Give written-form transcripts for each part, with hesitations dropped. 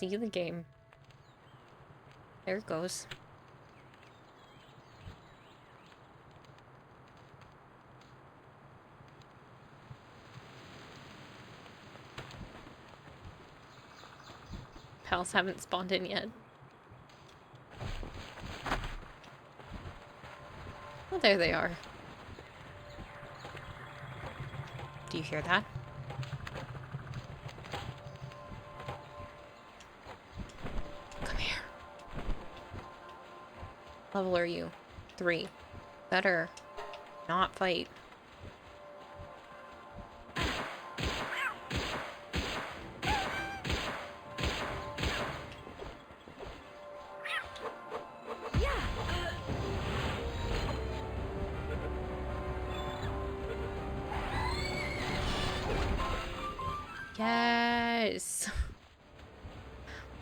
see the game. There it goes. Pals haven't spawned in yet. Oh, there they are. Do you hear that? Come here. Level are you? 3. Better not fight. Yes.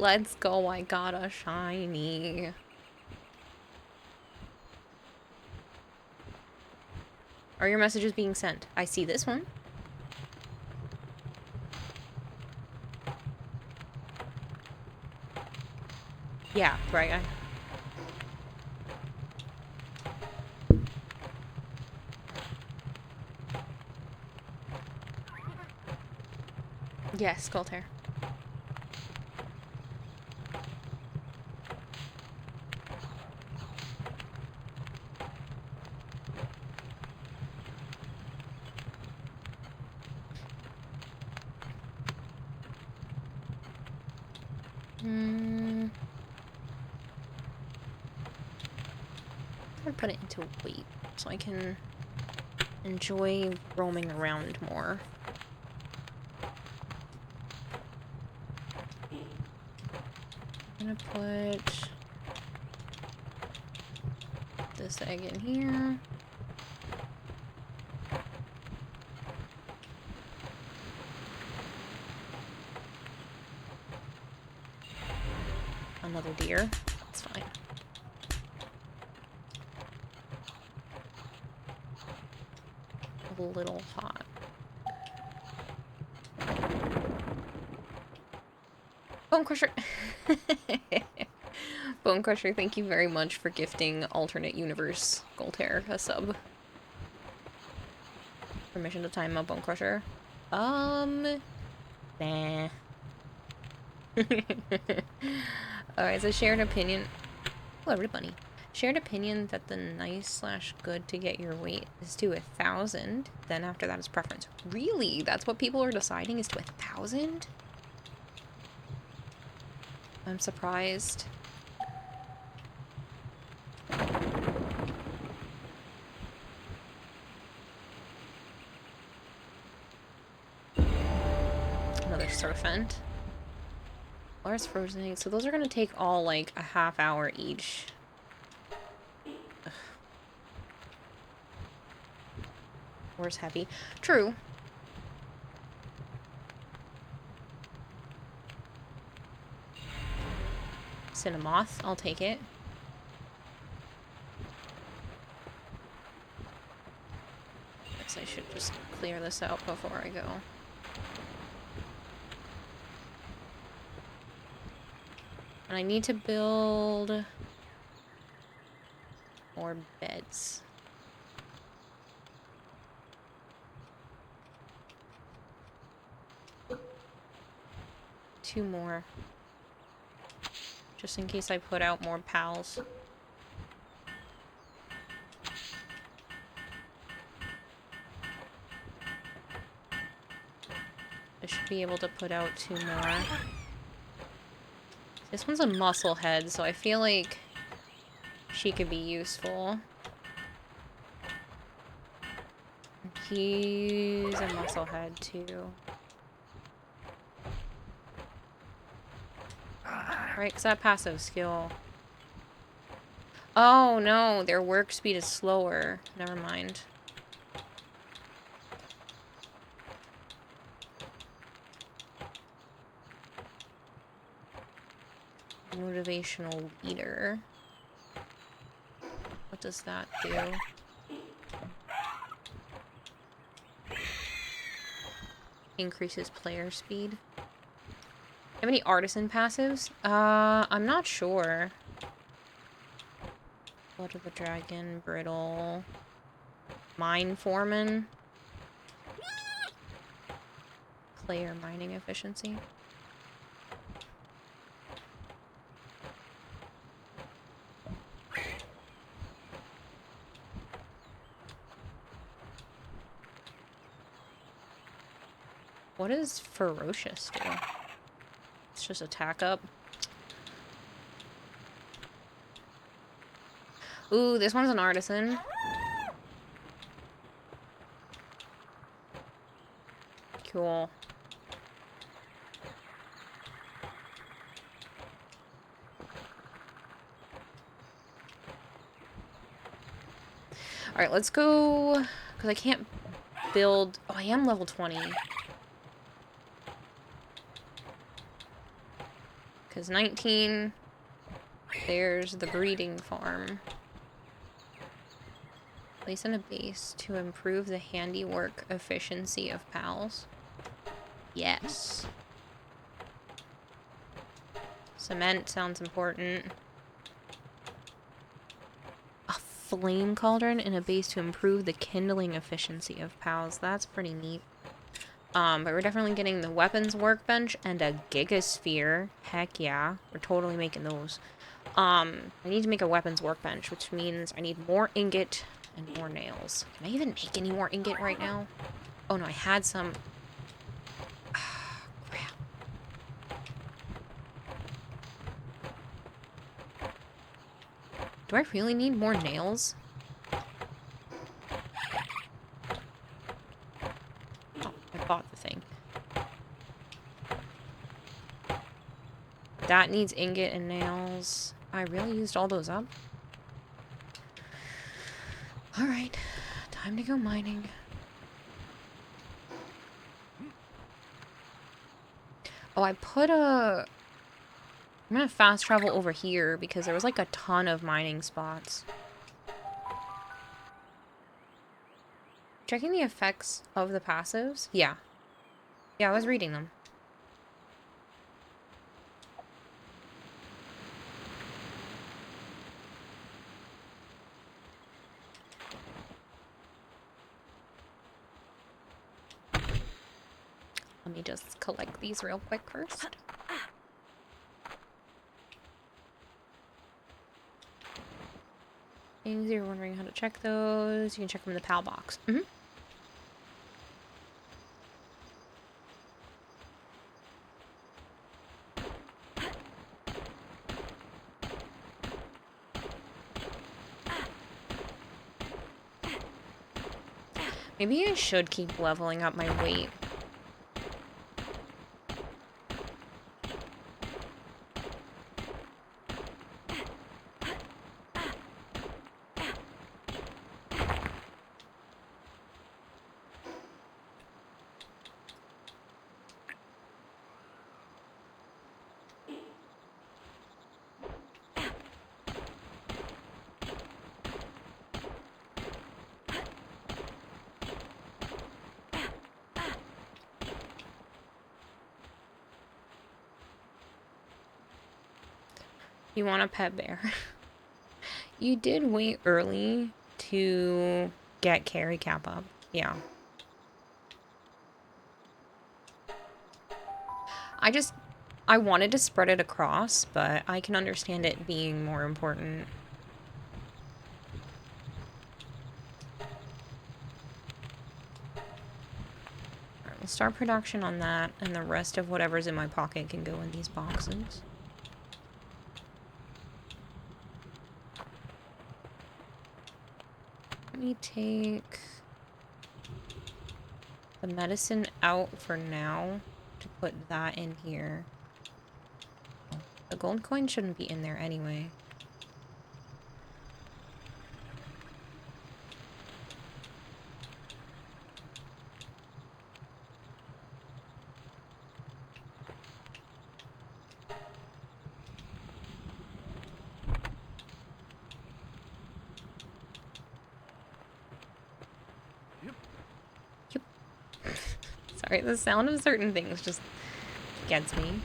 Let's go. I got a shiny. Are your messages being sent? I see this one. Yeah, right. Yes, gold hair. I'm gonna put it into weight so I can enjoy roaming around more. I'm gonna put this egg in here. Another deer. That's fine. A little hot. Bone Crusher! Bone Crusher, thank you very much for gifting Alternate Universe Gold Hair a sub. Permission to time out Bone Crusher? Nah. Alright, so shared opinion. Oh, everybody. Shared opinion that the nice/good to get your weight is to 1,000. Then after that is preference. Really? That's what people are deciding is to 1,000? I'm surprised. Another serpent. Lars frozen eggs. So those are gonna take all like a half hour each. Ugh. Where's heavy? True. Cinnamoth, I'll take it. Guess I should just clear this out before I go. And I need to build more beds. Two more. Just in case I put out more pals. I should be able to put out 2 more. This one's a muscle head, so I feel like she could be useful. He's a muscle head too. Right, because that passive skill. Oh no, their work speed is slower. Never mind. Motivational leader. What does that do? Increases player speed. Have any artisan passives? I'm not sure. Blood of the Dragon, Brittle, Mine Foreman, Clay or Mining Efficiency. What does Ferocious do? It's just attack up. Ooh, this one's an artisan. Cool. Alright, let's go... Because I can't build... Oh, I am level 20. Because 19... There's the breeding farm. Place in a base to improve the handiwork efficiency of pals. Yes. Cement sounds important. A flame cauldron in a base to improve the kindling efficiency of pals. That's pretty neat. But we're definitely getting the weapons workbench and a gigasphere. Heck yeah. We're totally making those. I need to make a weapons workbench, which means I need more ingot and more nails. Can I even make any more ingot right now? Oh no, I had some. Ah, crap. Do I really need more nails? Oh, I bought the thing. That needs ingot and nails. I really used all those up. Alright, time to go mining. Oh, I put a... I'm gonna fast travel over here because there was like a ton of mining spots. Checking the effects of the passives? Yeah. Yeah, I was reading them. Let me just collect these real quick first. Things you're wondering how to check those, you can check them in the PAL box. Maybe I should keep leveling up my weight. You want a pet bear. You did wait early to get carry cap up. Yeah. I wanted to spread it across, but I can understand it being more important. Alright, we'll start production on that, and the rest of whatever's in my pocket can go in these boxes. Let me take the medicine out for now to put that in here. The gold coin shouldn't be in there anyway. Sorry, the sound of certain things just gets me.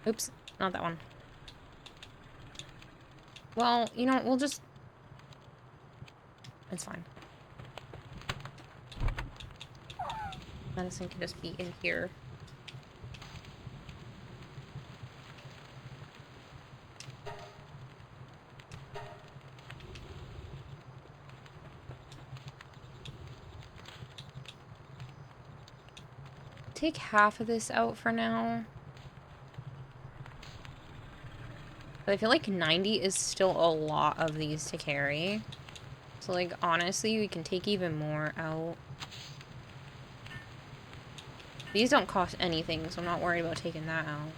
Oops, not that one. Well, you know, we'll just... It's fine. Medicine can just be in here. Take half of this out for now. But I feel like 90 is still a lot of these to carry. So, like, honestly, we can take even more out. These don't cost anything, so I'm not worried about taking that out.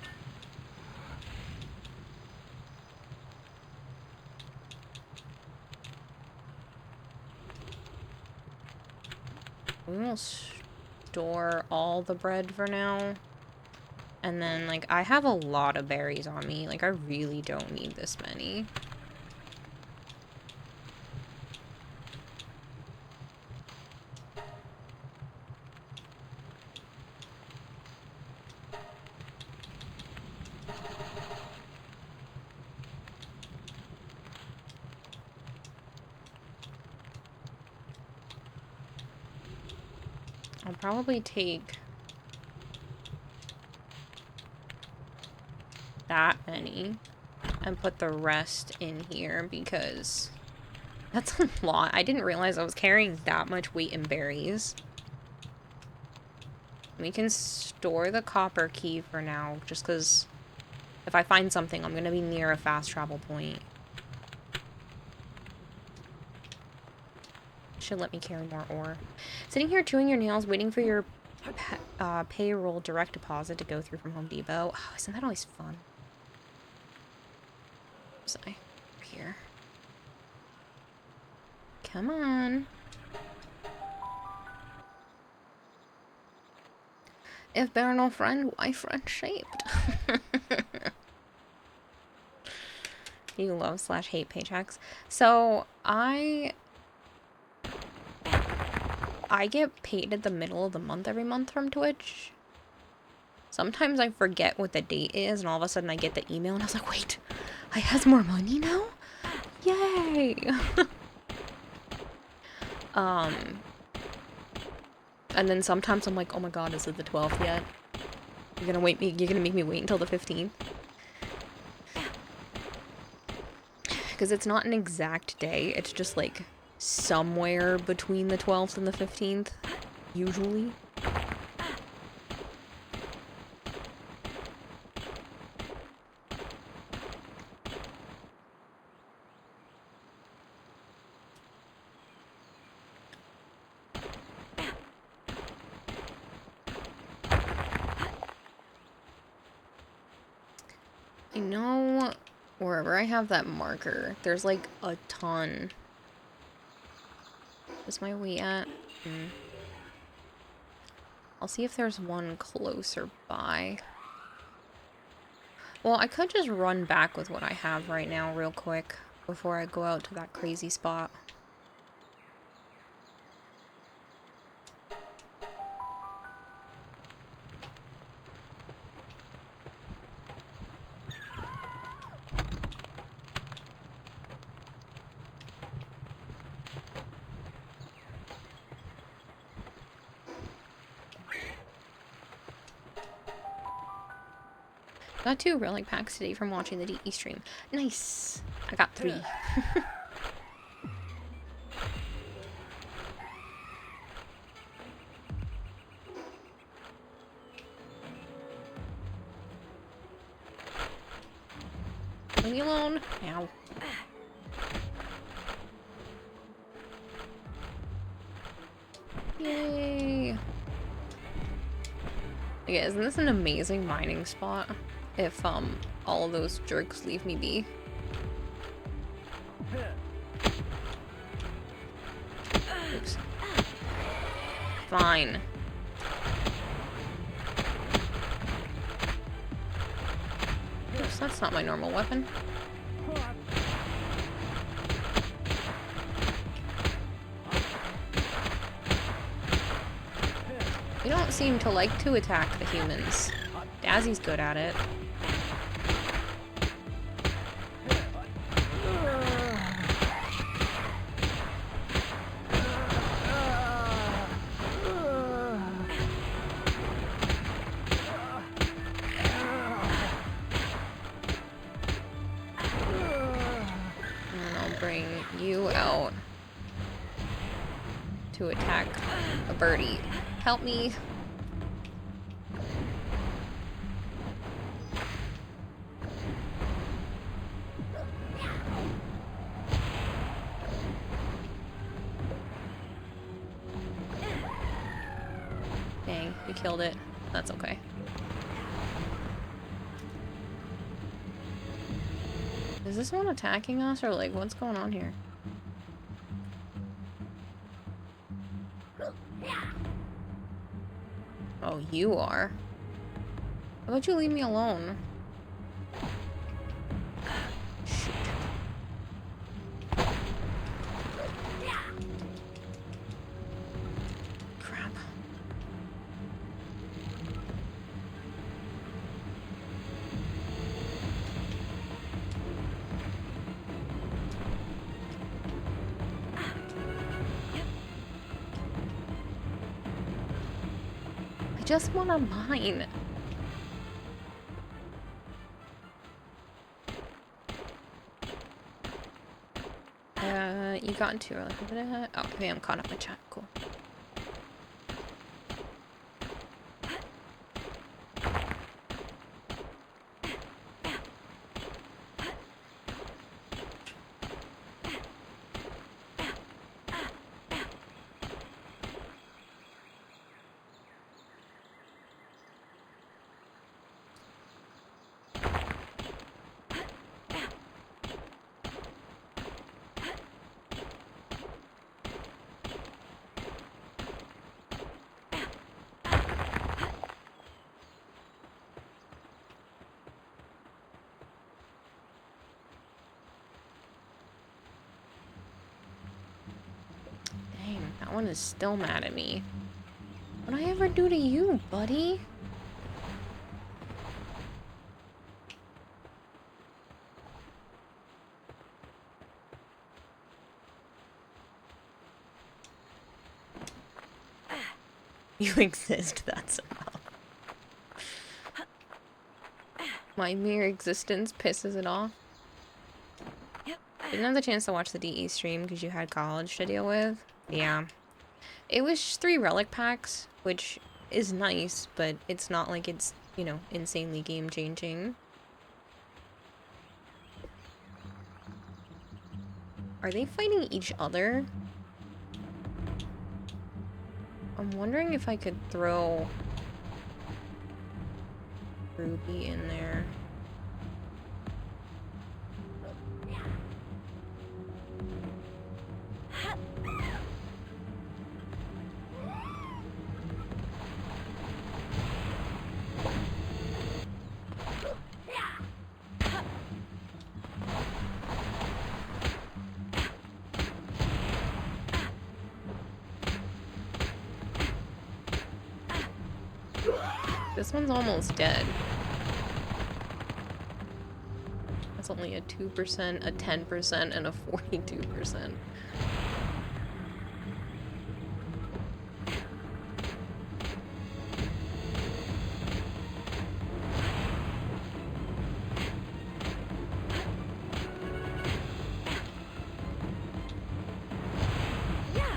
We will store all the bread for now. And then, like, I have a lot of berries on me. Like, I really don't need this many. I'll probably take that many and put the rest in here because that's a lot. I didn't realize I was carrying that much weight in berries. We can store the copper key for now just because if I find something, I'm going to be near a fast travel point. Should let me carry more ore. Sitting here chewing your nails, waiting for your payroll direct deposit to go through from Home Depot. Oh, isn't that always fun? Sorry. Here. Come on. If bear no friend, why friend shaped? You love / hate paychecks. So I get paid at the middle of the month every month from Twitch. Sometimes I forget what the date is, and all of a sudden I get the email, and I was like, wait, I has more money now? Yay! And then sometimes I'm like, oh my god, is it the 12th yet? You're gonna make me wait until the 15th? Because it's not an exact day, it's just like somewhere between the 12th and the 15th, usually. I know wherever I have that marker, there's like a ton. Is my weight at? I'll see if there's one closer by. Well, I could just run back with what I have right now real quick before I go out to that crazy spot. Got 2 relic packs today from watching the DE stream. Nice! I got 3. Leave me alone. Ow. Yay! Okay, isn't this an amazing mining spot? If, all of those jerks leave me be. Oops. Fine. Oops, that's not my normal weapon. You don't seem to like to attack the humans. Dazzy's good at it. to attack a birdie. Help me. Dang, we killed it. That's okay. Is this one attacking us, or like, what's going on here? Oh, you are. How about you leave me alone? Shoot. Crap. I just want a mine. You got into like a bit of... Oh, okay, I'm caught up in chat. Cool. That one is still mad at me. What'd I ever do to you, buddy? You exist, that's enough. My mere existence pisses it off. Didn't have the chance to watch the DE stream because you had college to deal with. Yeah. It was 3 relic packs, which is nice, but it's not like it's, you know, insanely game-changing. Are they fighting each other? I'm wondering if I could throw Ruby in there. This one's almost dead. That's only a 2%, a 10%, and a 42%.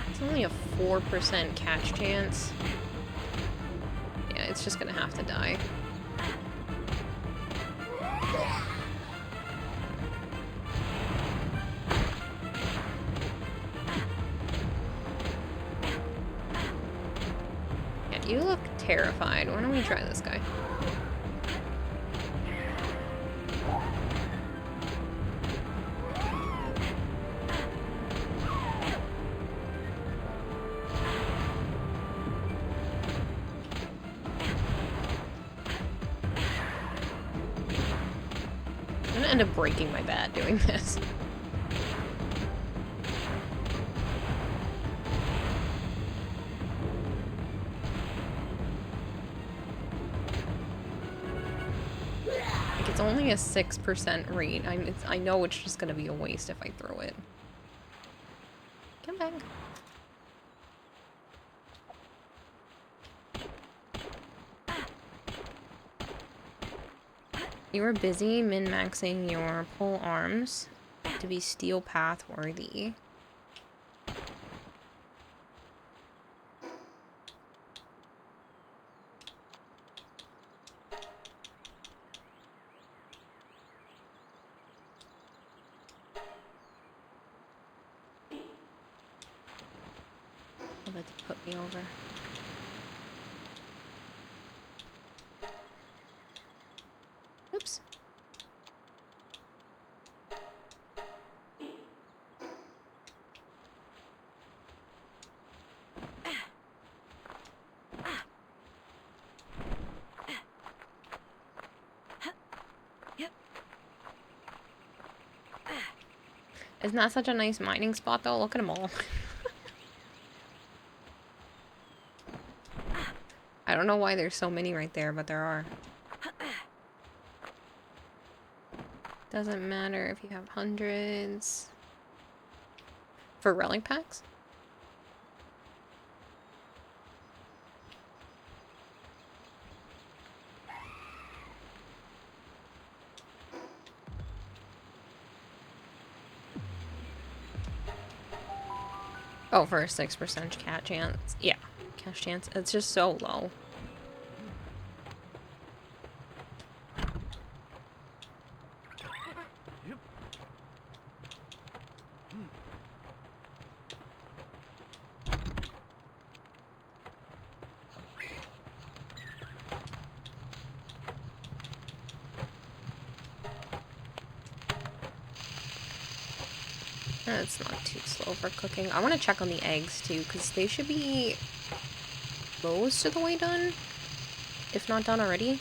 It's only a 4% catch chance. It's just gonna have to die. Yeah, you look terrified. Why don't we try this guy? End up breaking my bat doing this. Like, it's only a 6% rate. I know it's just gonna be a waste if I throw it. Come back. You were busy min-maxing your pole arms to be steel path worthy. wanted to put me over. Oops. Isn't that such a nice mining spot though? Look at them all. I don't know why there's so many right there, but there are. Doesn't matter if you have hundreds. For relic packs? Oh, for a 6% cat chance. Yeah, cash chance. It's just so low. It's not too slow for cooking. I want to check on the eggs too, because they should be most of the way done, if not done already.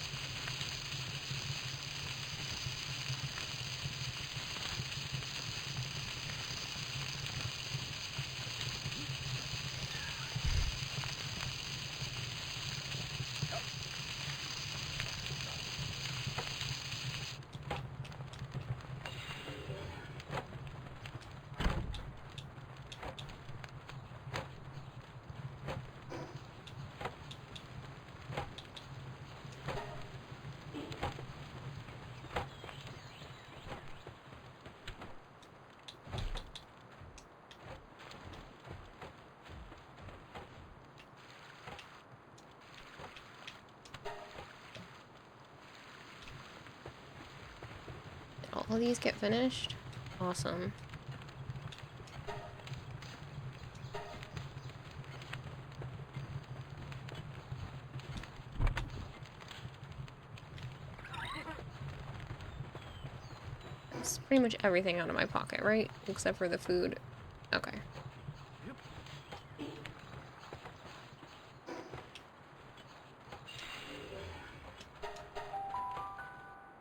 All of these get finished? Awesome. That's pretty much everything out of my pocket, right? Except for the food. Okay.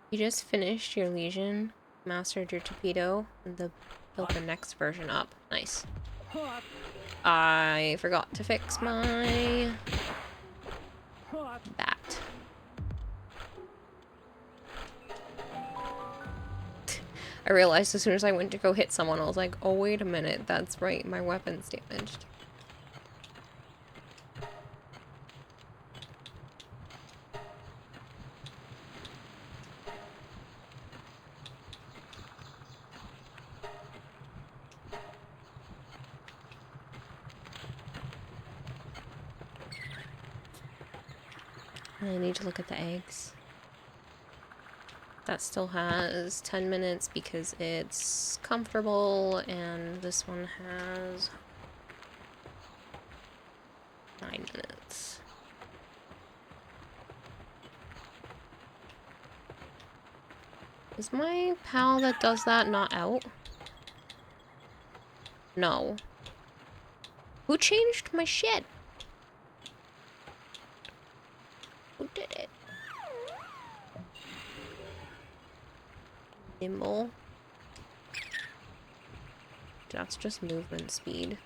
You just finished your Legion, mastered your torpedo, and built the next version up. Nice. I forgot to fix my bat. I realized as soon as I went to go hit someone, I was like, oh wait a minute, that's right, my weapon's damaged. I need to look at the eggs. That still has 10 minutes because it's comfortable, and this one has 9 minutes. Is my pal that does that not out? No. Who changed my shit? Who did it? Nimble. That's just movement speed.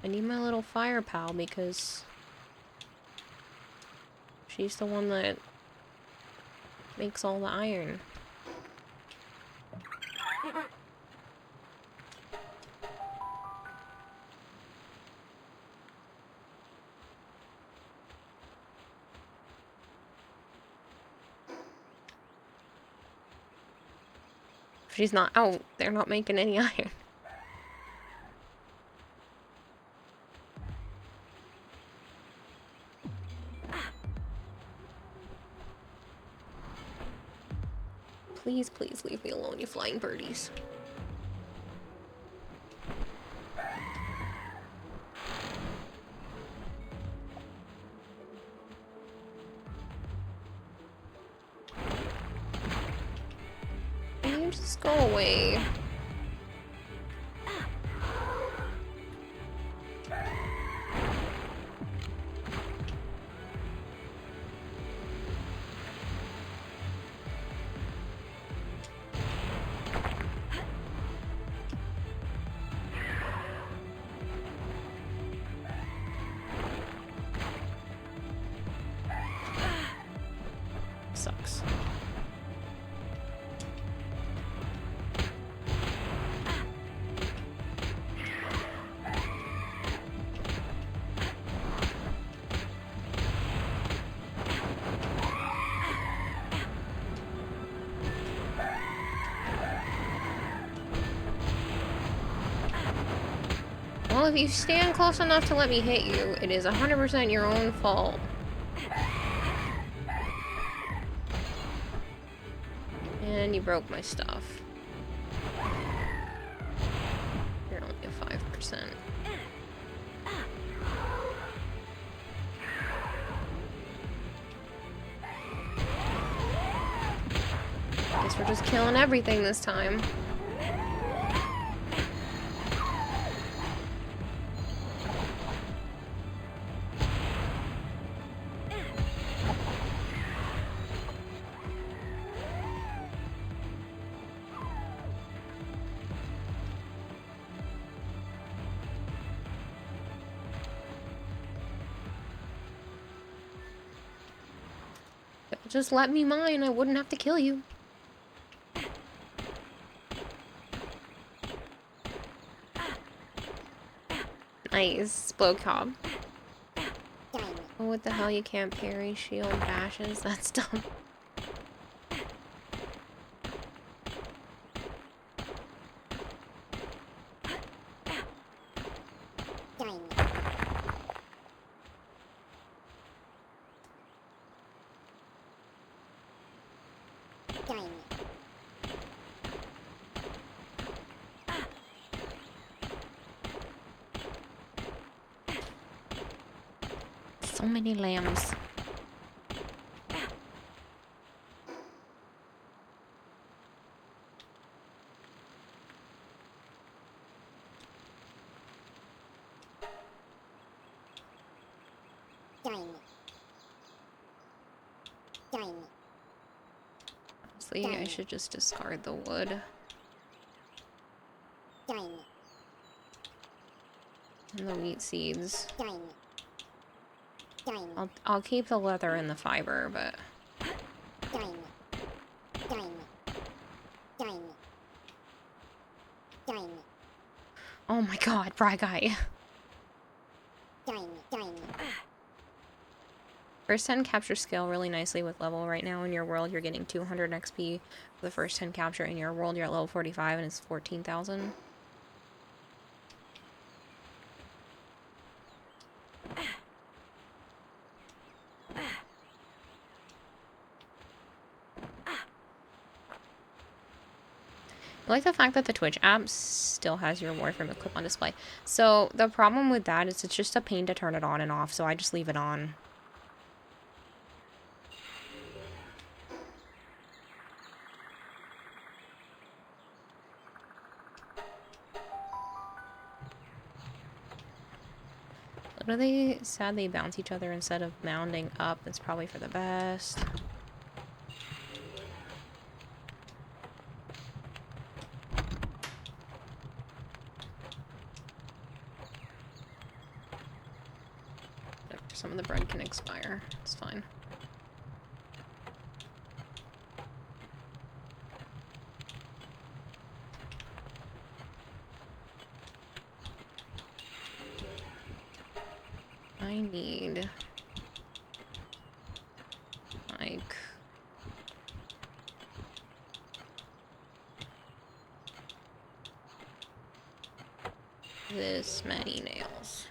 I need my little fire pal because she's the one that makes all the iron. If she's not out, they're not making any iron. Please, please leave me alone, you flying birdies. Go away. Sucks. Well, if you stand close enough to let me hit you, it is 100% your own fault. And you broke my stuff. You're only a 5%. Guess we're just killing everything this time. Just let me mine, I wouldn't have to kill you. Nice, blow cob. Oh, what the hell, you can't parry shield bashes? That's dumb. So many lambs. Honestly, I should just discard the wood. And the wheat seeds. I'll keep the leather and the fiber, but... Oh my god, Bry Guy. First 10 capture scale really nicely with level. Right now in your world you're getting 200 XP for the first 10 capture. In your world you're at level 45 and it's 14,000. I like the fact that the Twitch app still has your Warframe equip on display. So the problem with that is it's just a pain to turn it on and off, so I just leave it on. What are they? Sad they bounce each other instead of mounding up. It's probably for the best. Some of the bread can expire. It's fine. I need like this many nails.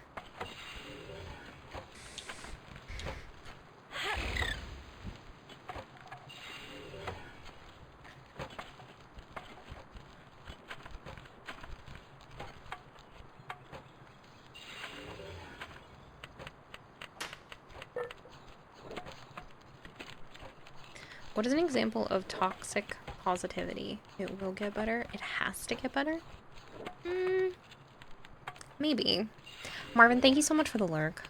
What is an example of toxic positivity. It will get better. It has to get better. Maybe. Marvin, thank you so much for the lurk.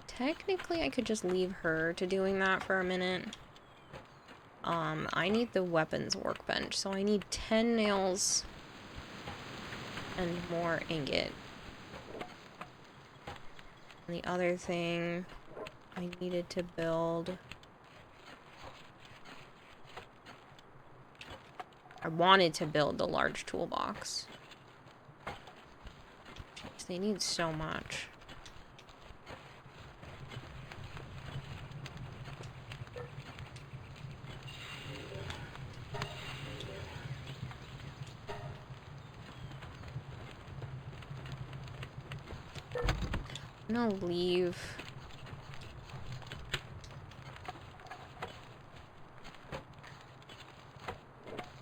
Technically, I could just leave her to doing that for a minute. I need the weapons workbench, so I need 10 nails and more ingot. And the other thing I needed to build... I wanted to build the large toolbox. Jeez, they need so much. I'm gonna leave.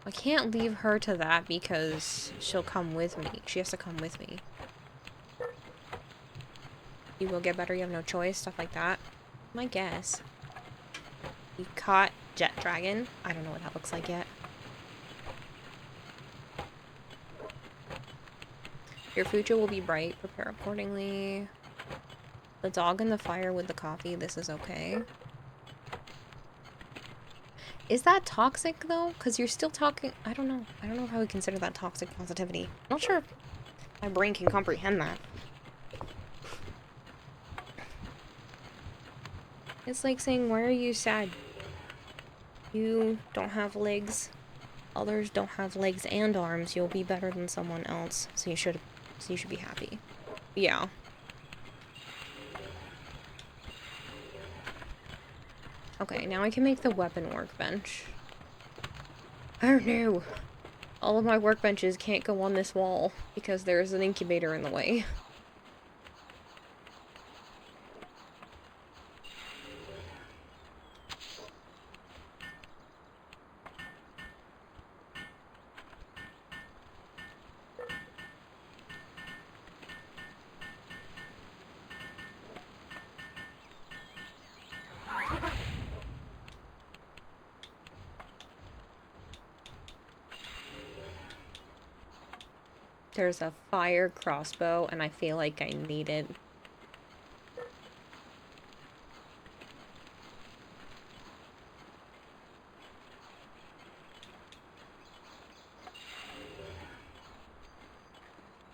I can't leave her to that because she'll come with me. She has to come with me. You will get better, you have no choice, stuff like that. My guess. You caught Jet Dragon. I don't know what that looks like yet. Your future will be bright. Prepare accordingly. The dog in the fire with the coffee. This is okay. Is that toxic, though? Because you're still talking... I don't know. I don't know if I would consider that toxic positivity. I'm not sure if my brain can comprehend that. It's like saying, why are you sad? You don't have legs. Others don't have legs and arms. You'll be better than someone else. So you should be happy. Yeah. Okay, now I can make the weapon workbench. Oh no! All of my workbenches can't go on this wall because there's an incubator in the way. There's a fire crossbow, and I feel like I need it.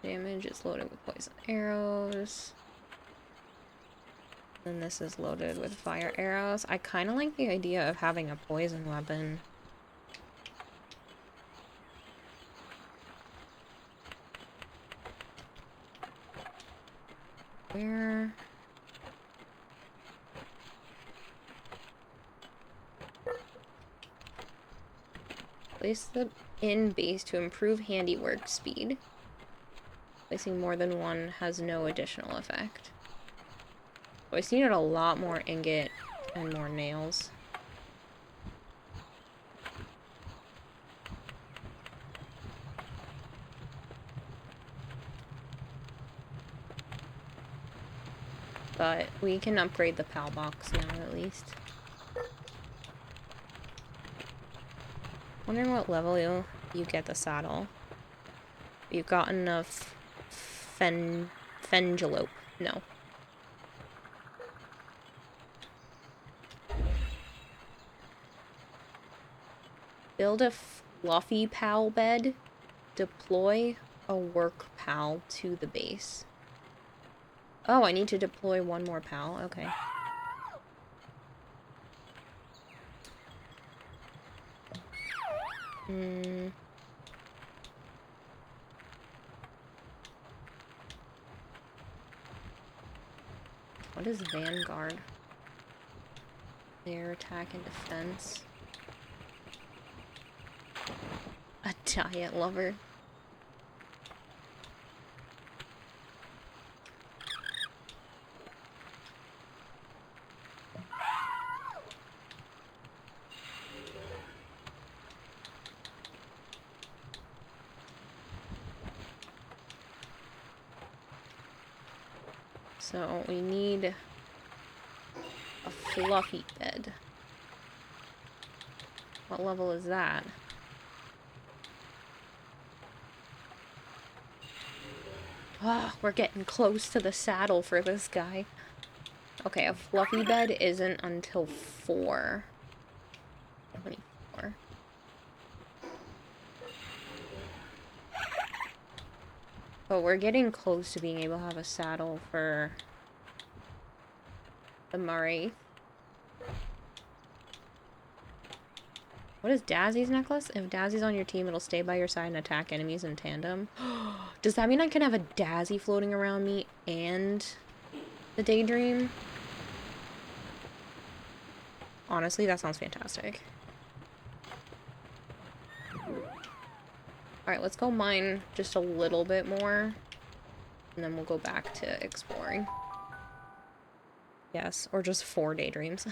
Damage is loaded with poison arrows. And this is loaded with fire arrows. I kind of like the idea of having a poison weapon. Where? Place the in base to improve handiwork speed. Placing more than one has no additional effect. Oh, I just needed a lot more ingot and more nails. But we can upgrade the PAL box now, at least. Wondering what level you get the saddle. You've got enough fengelope. No. Build a fluffy PAL bed. Deploy a work PAL to the base. Oh, I need to deploy one more PAL. Okay. What is Vanguard? Air attack and defense. A diet lover. So we need a fluffy bed. What level is that? Oh, we're getting close to the saddle for this guy. Okay, a fluffy bed isn't until 4. 24. But we're getting close to being able to have a saddle for the Murray. What is Dazzy's necklace? If Dazzy's on your team, it'll stay by your side and attack enemies in tandem. Does that mean I can have a Dazzy floating around me and the Daydream? Honestly, that sounds fantastic. Alright, let's go mine just a little bit more. And then we'll go back to exploring. Yes, or just 4 Daydreams.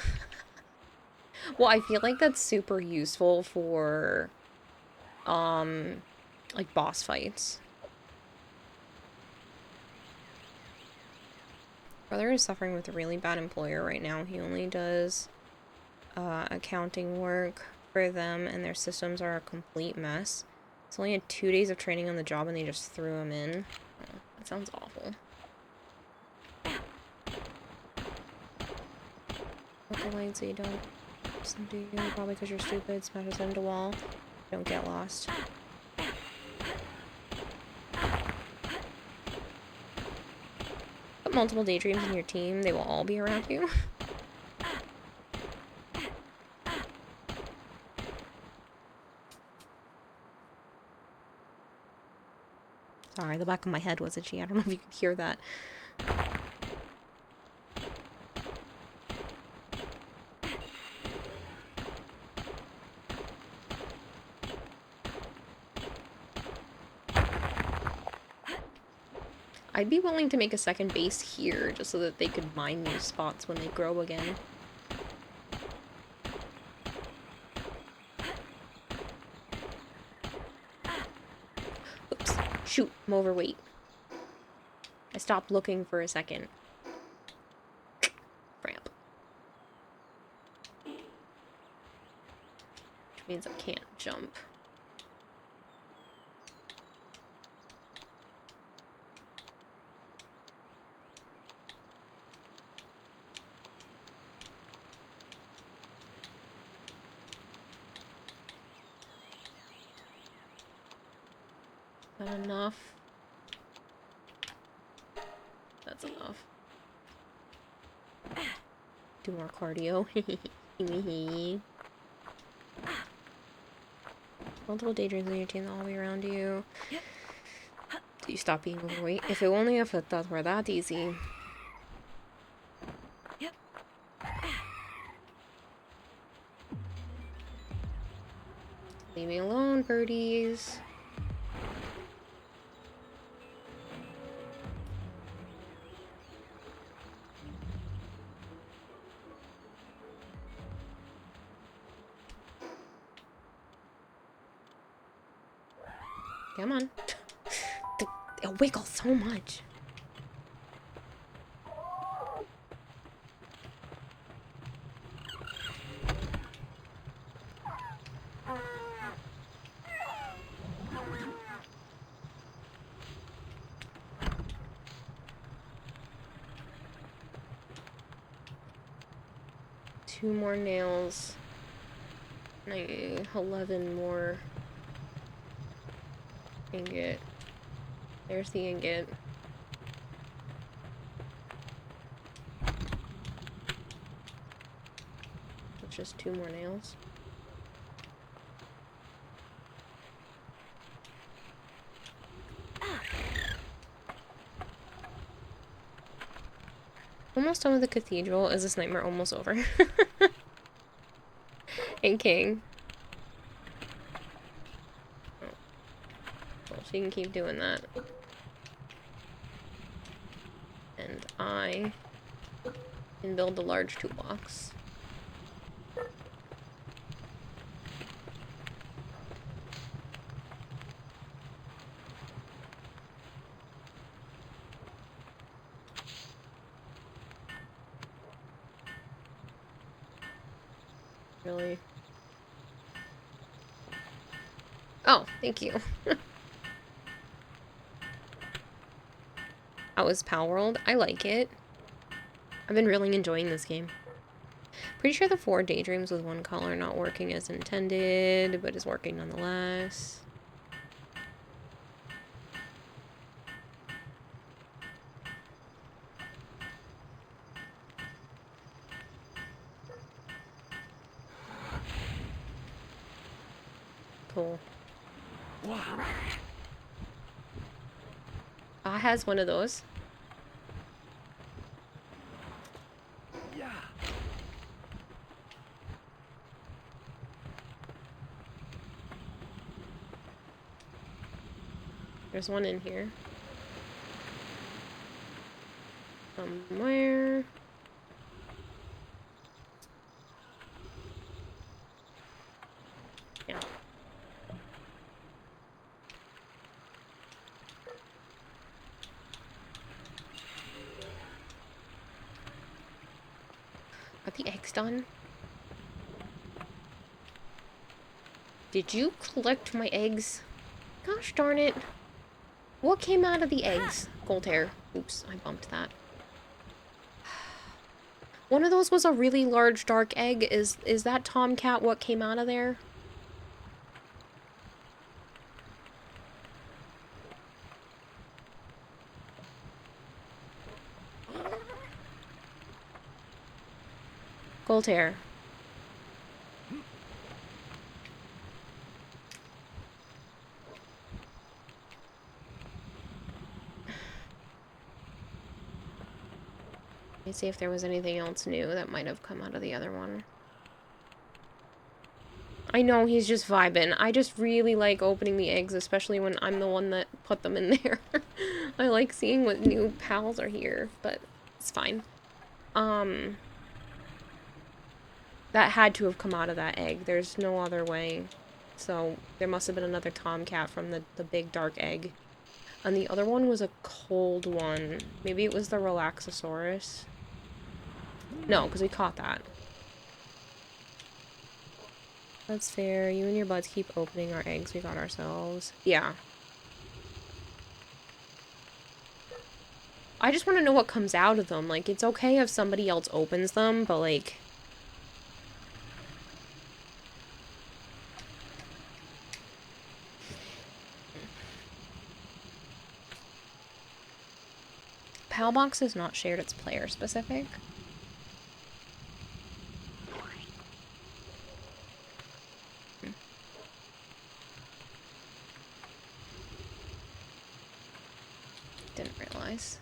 Well, I feel like that's super useful for, like, boss fights. Brother is suffering with a really bad employer right now. He only does, accounting work for them, and their systems are a complete mess. It's only had 2 days of training on the job, and they just threw him in. Oh, that sounds awful. Put the light so you don't... do you? Probably because you're stupid. Smashes into wall. Don't get lost. Put multiple Daydreams in your team. They will all be around you. Sorry, the back of my head was itchy. I don't know if you could hear that. I'd be willing to make a second base here, just so that they could mine these spots when they grow again. Oops. Shoot, I'm overweight. I stopped looking for a second. Cramp. Which means I can't jump. That enough? That's enough. Do more cardio. Multiple Daydreams in your team that'll be around you. Do you stop being overweight? If it only if it that were that easy. Leave me alone, birdies. Come on. It wiggles so much. Two more nails. 11 more. Ingot. There's the ingot. It's just 2 more nails. Almost done with the cathedral. Is this nightmare almost over? And King. So you can keep doing that. And I can build the large toolbox. Really? Oh, thank you. How was PalWorld? I like it. I've been really enjoying this game. Pretty sure the 4 daydreams with 1 color not working as intended, but is working nonetheless. Cool. Has one of those. Yeah. There's one in here. Somewhere. Yeah. Are the eggs done? Did you collect my eggs? Gosh darn it. What came out of the eggs? Gold hair. Oops, I bumped that. One of those was a really large dark egg. Is that tomcat what came out of there? Gold hair. Let me see if there was anything else new that might have come out of the other one. I know, he's just vibing. I just really like opening the eggs, especially when I'm the one that put them in there. I like seeing what new pals are here, but it's fine. That had to have come out of that egg. There's no other way. So there must have been another tomcat from the big dark egg. And the other one was a cold one. Maybe it was the Relaxosaurus. No, because we caught that. That's fair. You and your buds keep opening our eggs we got ourselves. Yeah. I just want to know what comes out of them. Like, it's okay if somebody else opens them, but like... PalBox is not shared, it's player specific. Didn't realize.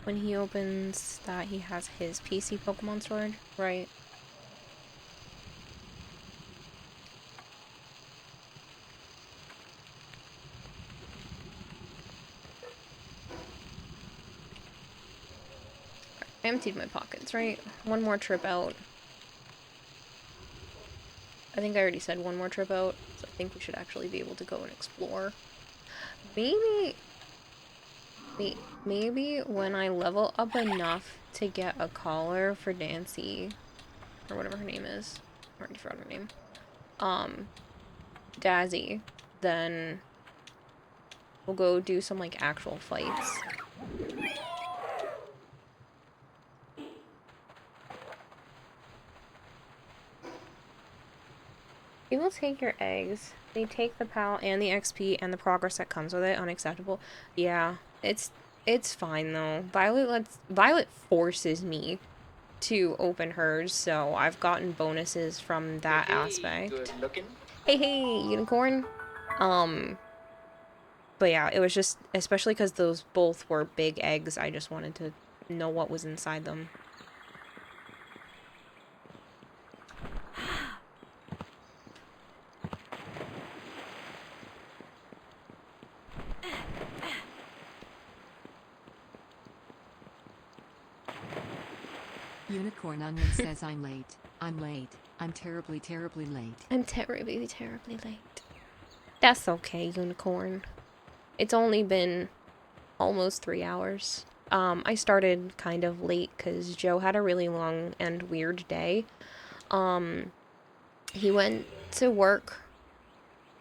When he opens that, he has his PC Pokemon stored, right? I emptied my pockets, right? One more trip out. I think I already said one more trip out, so I think we should actually be able to go and explore. Maybe when I level up enough to get a collar for Dancy, or whatever her name is. I already forgot her name. Dazzy, then we'll go do some, like, actual fights. People take your eggs. They take the PAL and the XP and the progress that comes with it. Unacceptable. Yeah, it's fine though. Violet forces me to open hers, so I've gotten bonuses from that aspect. Good looking. Hey, unicorn. But yeah, it was just, especially because those both were big eggs, I just wanted to know what was inside them. Unicorn Onion says I'm late. I'm late. I'm terribly, terribly late. I'm terribly, terribly late. That's okay, unicorn. It's only been almost 3 hours. I started kind of late because Joe had a really long and weird day. He went to work.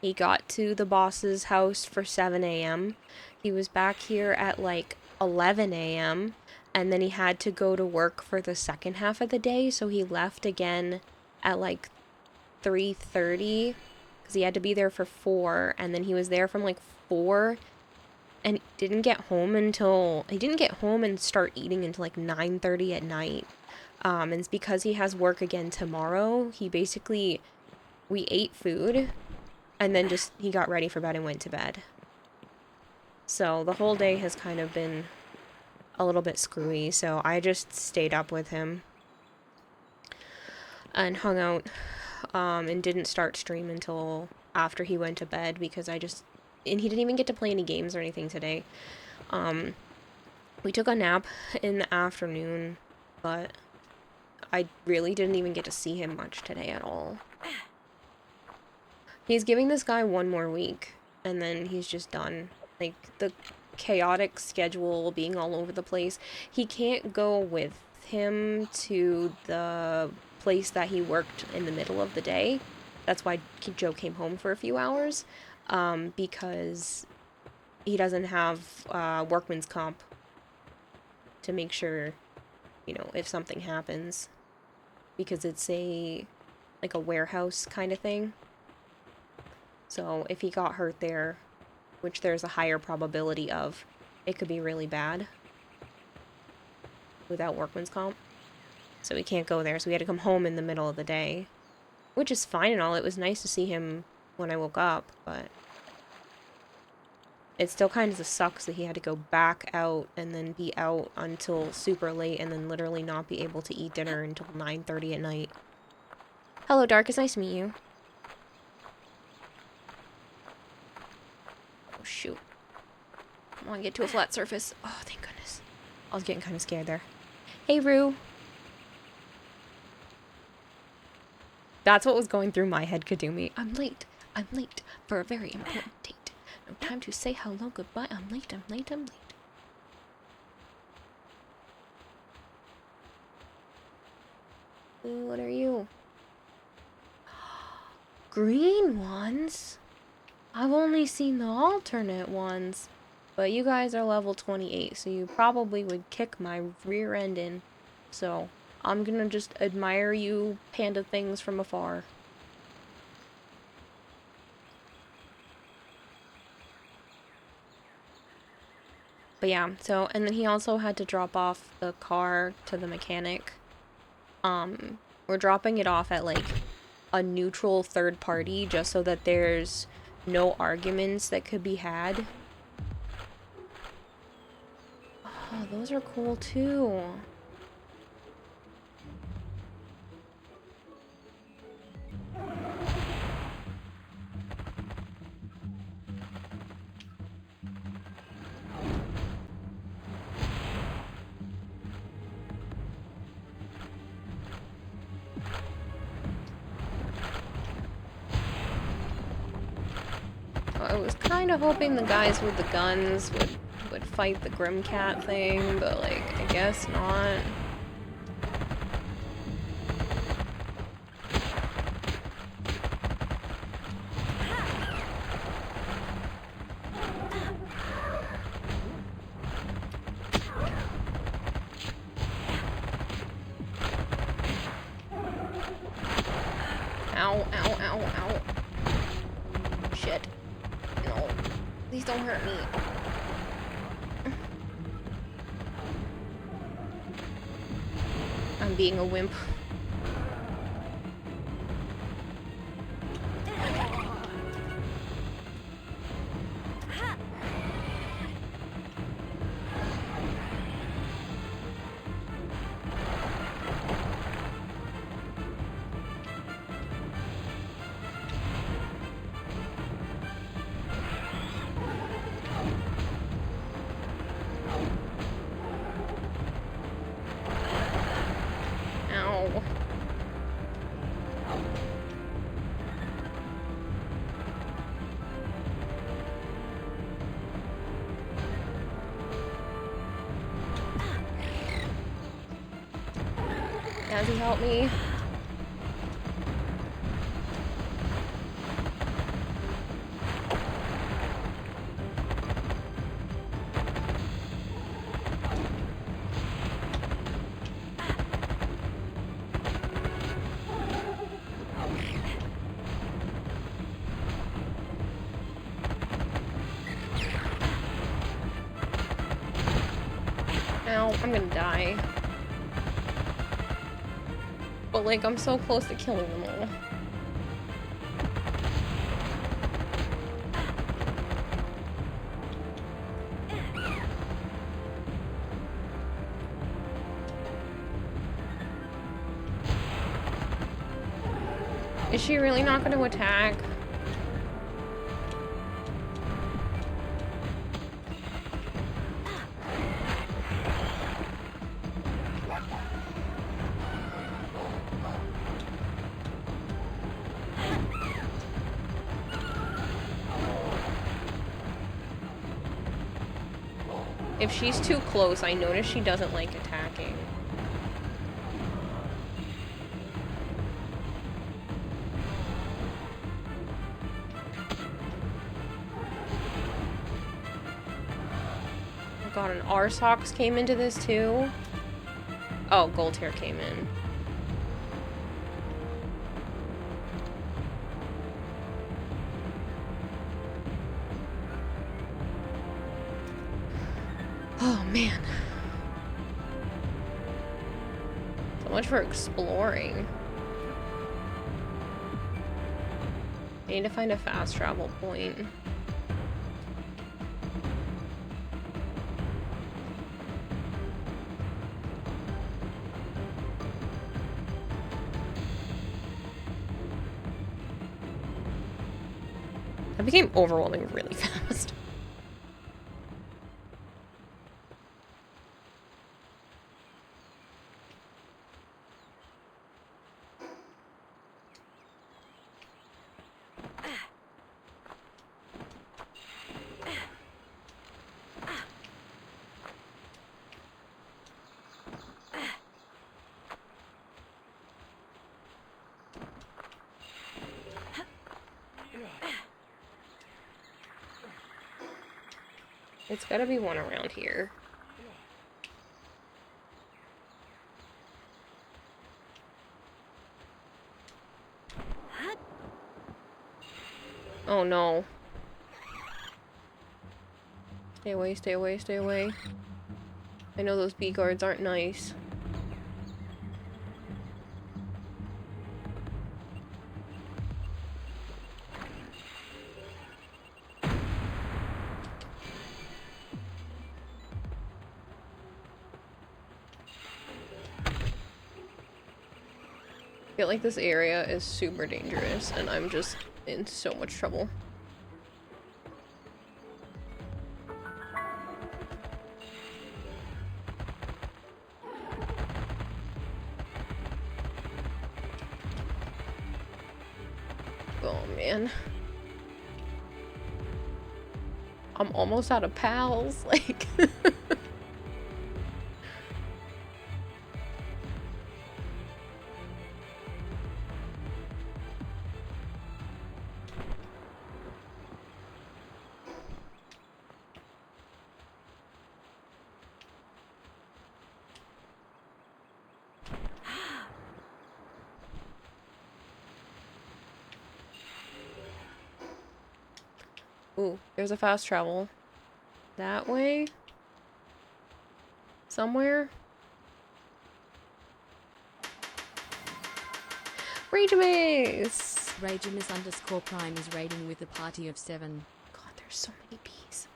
He got to the boss's house for 7 a.m. He was back here at like 11 a.m. and then he had to go to work for the second half of the day, so he left again at like 3:30 because he had to be there for 4, and then he was there from like 4 and didn't get home and start eating until like 9:30 at night. And it's because he has work again tomorrow. We ate food and then he got ready for bed and went to bed. So the whole day has kind of been a little bit screwy, so I just stayed up with him and hung out, and didn't start stream until after he went to bed because and he didn't even get to play any games or anything today. We took a nap in the afternoon, but I really didn't even get to see him much today at all. He's giving this guy 1 more week, and then he's just done. Like, the chaotic schedule being all over the place. He can't go with him to the place that he worked in the middle of the day. That's why Joe came home for a few hours, because he doesn't have workman's comp to make sure, if something happens, because it's like a warehouse kind of thing. So if he got hurt there, which there's a higher probability of, it could be really bad without workman's comp. So we can't go there, so we had to come home in the middle of the day, which is fine and all. It was nice to see him when I woke up, but it still kind of sucks that he had to go back out and then be out until super late and then literally not be able to eat dinner until 9:30 at night. Hello, Dark. It's nice to meet you. Oh, shoot. I want to get to a flat surface. Oh, thank goodness. I was getting kind of scared there. Hey, Rue. That's what was going through my head, Kadumi. I'm late for a very important date. No time to say hello, goodbye. I'm late. What are you? Green ones? I've only seen the alternate ones. But you guys are level 28, so you probably would kick my rear end in. So I'm gonna just admire you panda things from afar. But yeah, so, and then he also had to drop off the car to the mechanic. We're dropping it off at like a neutral third party just so that there's no arguments that could be had. Oh, those are cool too. I was kind of hoping the guys with the guns would fight the Grim Cat thing, but like, I guess not. Ow, ow, ow, ow. Shit. No. Please don't hurt me. I'm being a wimp. Ow. Does he help me? Ow, I'm gonna die. But like, I'm so close to killing them all. Is she really not going to attack? If she's too close, I notice she doesn't like attacking. Oh god, an Arsox came into this too? Oh, Goldhair came in. Oh man. So much for exploring. I need to find a fast travel point. That became overwhelming really fast. It's gotta be one around here. Oh no. Stay away, stay away, stay away. I know those bee guards aren't nice. I feel like this area is super dangerous and I'm just in so much trouble. Oh man. I'm almost out of pals, like... Ooh, there's a fast travel. That way? Somewhere? Rageamus! Rageamus_Prime is raiding with a party of 7. God, there's so many bees.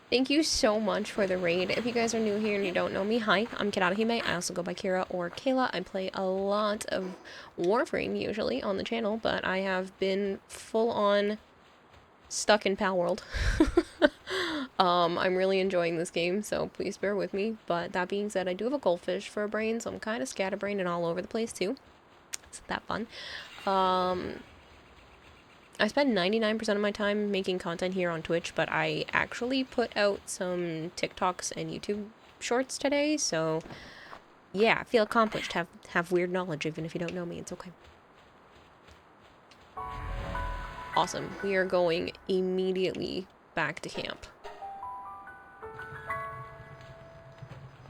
Thank you so much for the raid. If you guys are new here and you don't know me, hi, I'm Kiradahime. I also go by Kira or Kayla. I play a lot of Warframe usually on the channel, but I have been full on stuck in PalWorld. I'm really enjoying this game, so please bear with me. But that being said, I do have a goldfish for a brain, so I'm kind of scatterbrained and all over the place too. It's that fun. I spend 99% of my time making content here on Twitch, but I actually put out some TikToks and YouTube shorts today, so Yeah, feel accomplished. Have weird knowledge, even if you don't know me. It's okay. Awesome. We are going immediately back to camp.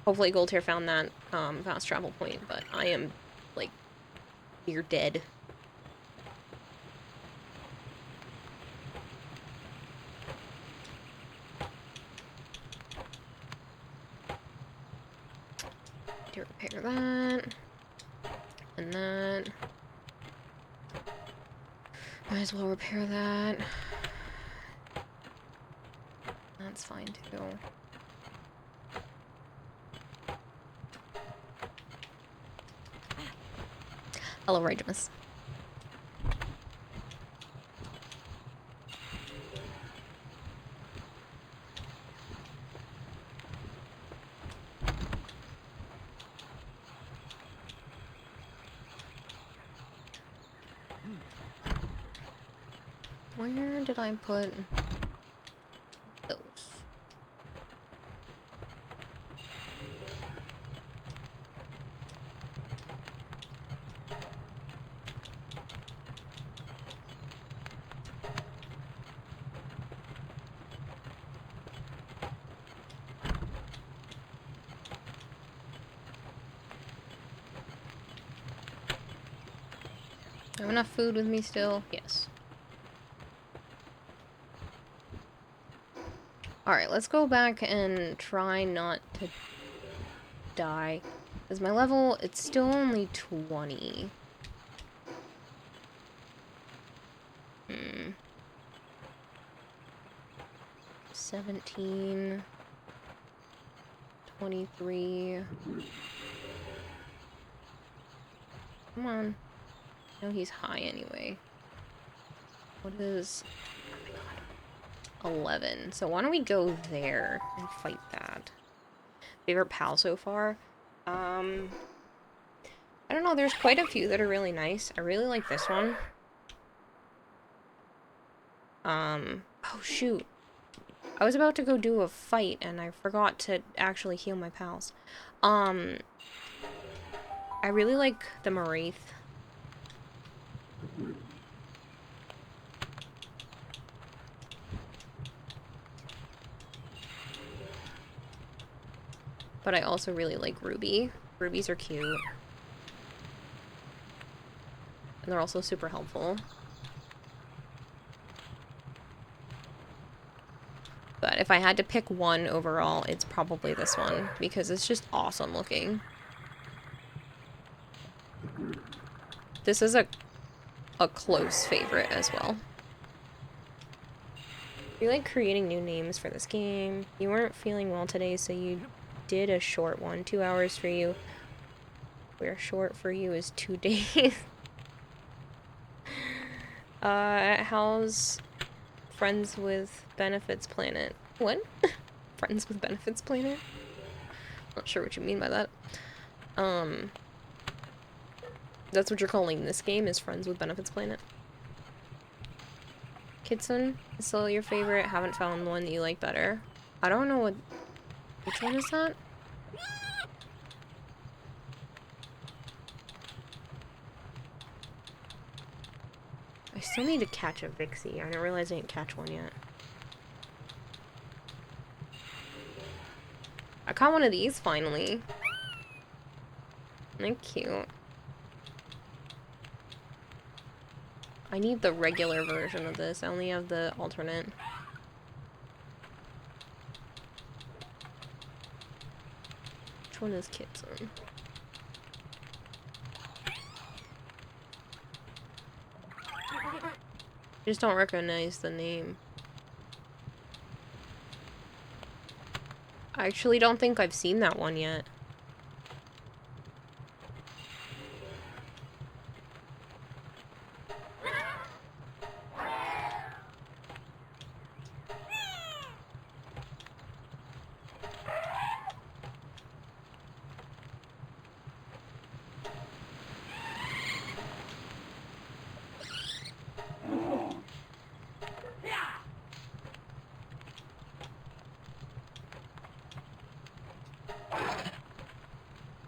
Hopefully Goldhair found that fast travel point, but I am, like, near dead. To repair that. And that. Might as well repair that. That's fine, too. Hello, Regimus. Where did I put those? I have enough food with me still? Yes. Alright, let's go back and try not to die. Because my level, it's still only 20. 17. 23. Come on. I know he's high anyway. What is... Oh my god. 11. So why don't we go there and fight that? Favorite pal so far? I don't know, there's quite a few that are really nice. I really like this one. Oh shoot. I was about to go do a fight and I forgot to actually heal my pals. I really like the Moraith. But I also really like Ruby. Rubies are cute. And they're also super helpful. But if I had to pick one overall, it's probably this one. Because it's just awesome looking. This is a close favorite as well. You like creating new names for this game. You weren't feeling well today, so you did a short one. 2 hours for you. Where short for you is 2 days. How's Friends with Benefits Planet? What? Friends with Benefits Planet? Not sure what you mean by that. That's what you're calling this game, is Friends with Benefits Planet? Kitsun is still your favorite. Haven't found the one that you like better. I don't know what... Which one is that? I still need to catch a Vixie. I didn't realize I didn't catch one yet. I caught one of these finally. They're cute. I need the regular version of this. I only have the alternate. Which one is Kitsun? I just don't recognize the name. I actually don't think I've seen that one yet.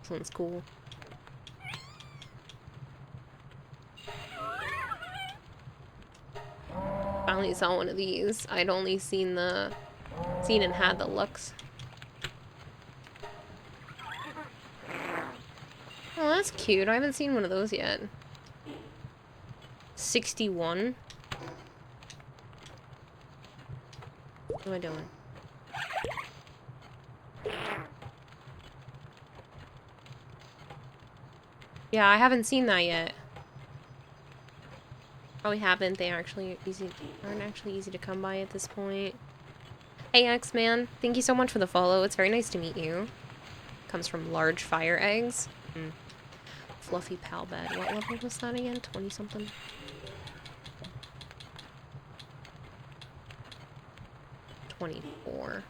This one's cool. Finally saw one of these. I'd only seen and had the Lux. Oh, that's cute. I haven't seen one of those yet. 61. What am I doing? Yeah, I haven't seen that yet. Probably haven't. They aren't actually easy to come by at this point. Hey X-Man, thank you so much for the follow. It's very nice to meet you. Comes from large fire eggs. Fluffy pal bed. What level was that again? 20 something? 24.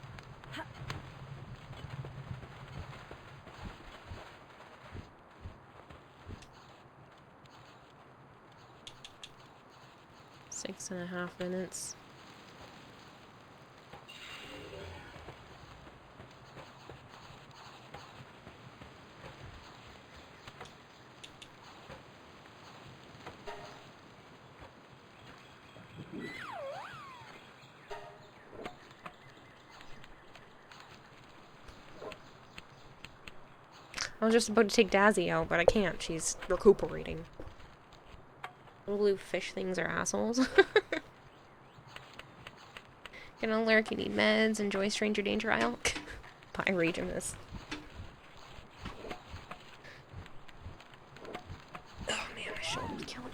Six and a half minutes. I was just about to take Dazzy out, but I can't. She's recuperating. Little blue fish things are assholes. Gonna lurk, you need meds, enjoy stranger danger aisle. Bye, Regimus. Oh man, I should have killed him.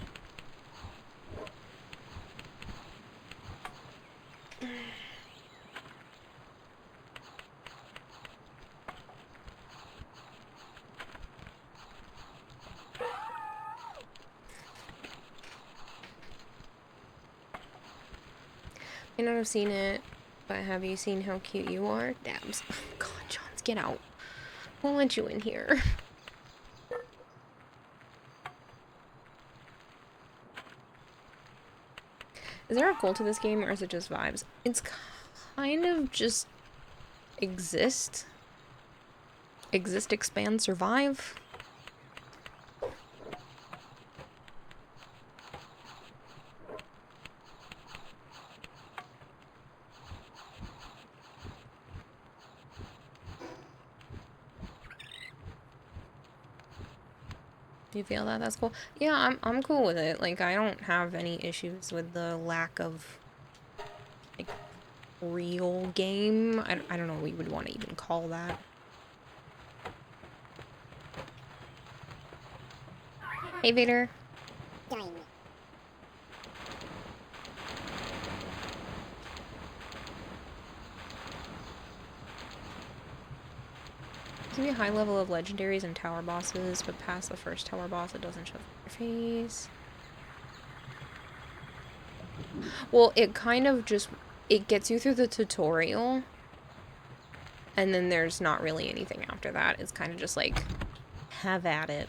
I know I've seen it, but have you seen how cute you are? Dabs. Oh god, Johns, get out. Won't let you in here. Is there a goal to this game, or is it just vibes? It's kind of just exist. Exist, expand, survive. Do you feel that that's cool? Yeah, I'm cool with it. Like, I don't have any issues with the lack of, like, real game. I don't know what you would want to even call that. Hey, Vader. Give me a high level of legendaries and tower bosses, but past the first tower boss, it doesn't show their face. Well, it kind of just, it gets you through the tutorial, and then there's not really anything after that. It's kind of just like, have at it.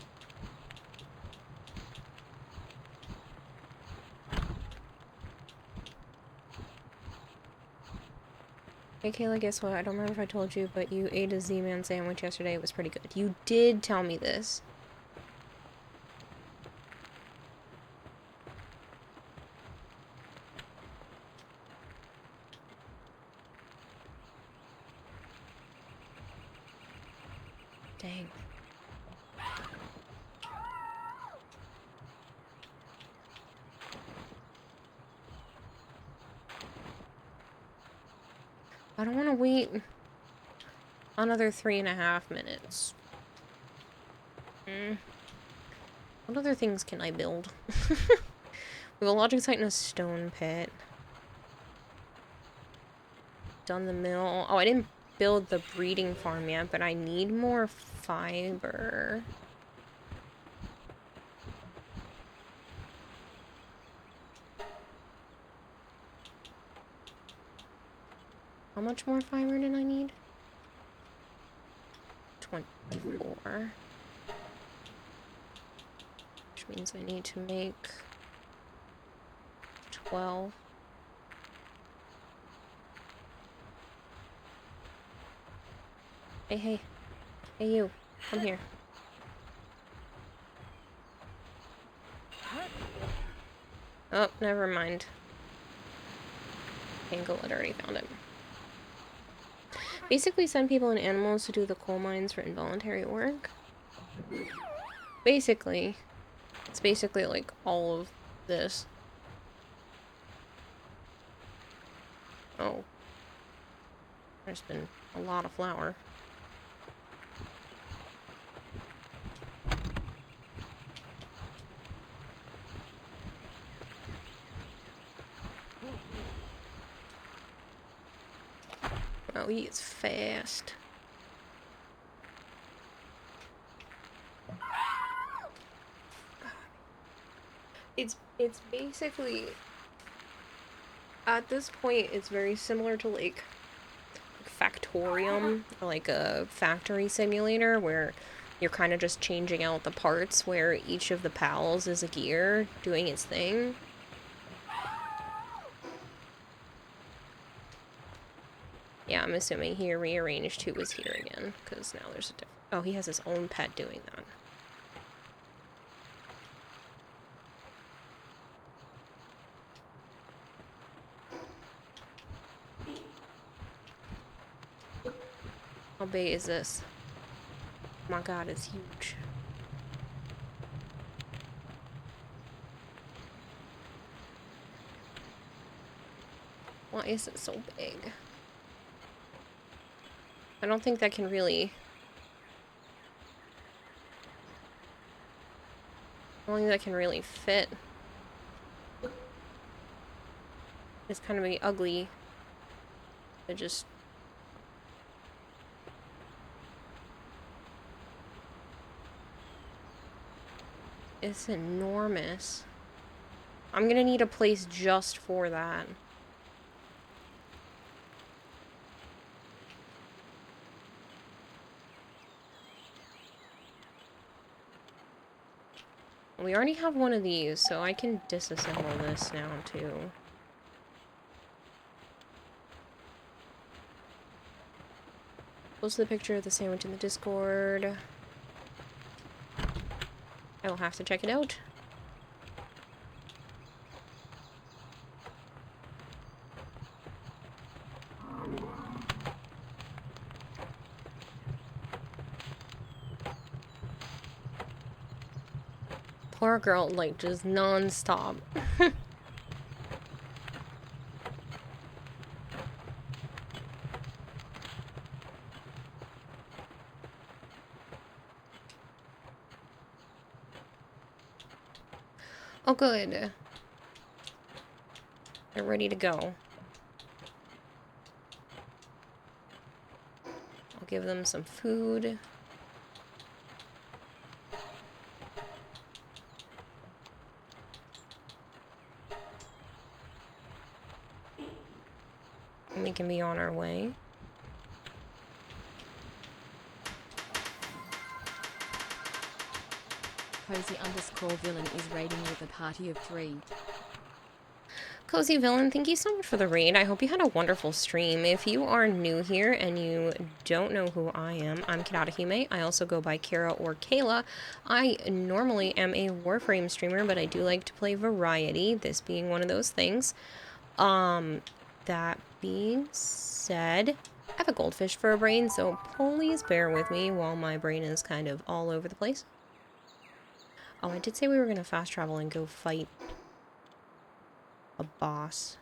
Hey Kayla, guess what? I don't remember if I told you, but you ate a Z-Man sandwich yesterday. It was pretty good. You did tell me this. Dang. I don't want to wait another 3.5 minutes. What other things can I build? We have a logic site and a stone pit. Done the mill. Oh, I didn't build the breeding farm yet, but I need more fiber. How much more fiber did I need? 24. Which means I need to make 12. Hey, hey. Hey, you. Come here. Oh, never mind. Angle had already found it. Basically send people and animals to do the coal mines for involuntary work. Basically. It's basically like all of this. Oh. There's been a lot of flour. Oh, he is fast. It's basically, at this point, it's very similar to like Factorium, or like a factory simulator where you're kind of just changing out the parts where each of the pals is a gear doing its thing. Yeah, I'm assuming he rearranged who was here again, because now there's a different... Oh, he has his own pet doing that. How big is this? Oh my god, it's huge. Why is it so big? I don't think that can really... I don't think that can really fit. It's kind of ugly. It just... It's enormous. I'm gonna need a place just for that. We already have one of these, so I can disassemble this now, too. Post the picture of the sandwich in the Discord. I will have to check it out. Poor girl, like, just non-stop. Oh, good. They're ready to go. I'll give them some food. And we can be on our way. Cozy_villain is raiding with a party of 3. Cozy Villain, thank you so much for the raid. I hope you had a wonderful stream. If you are new here and you don't know who I am, I'm Hime. I also go by Kara or Kayla. I normally am a Warframe streamer, but I do like to play variety, this being one of those things. That being said, I have a goldfish for a brain, so please bear with me while my brain is kind of all over the place. Oh, I did say we were going to fast travel and go fight a boss.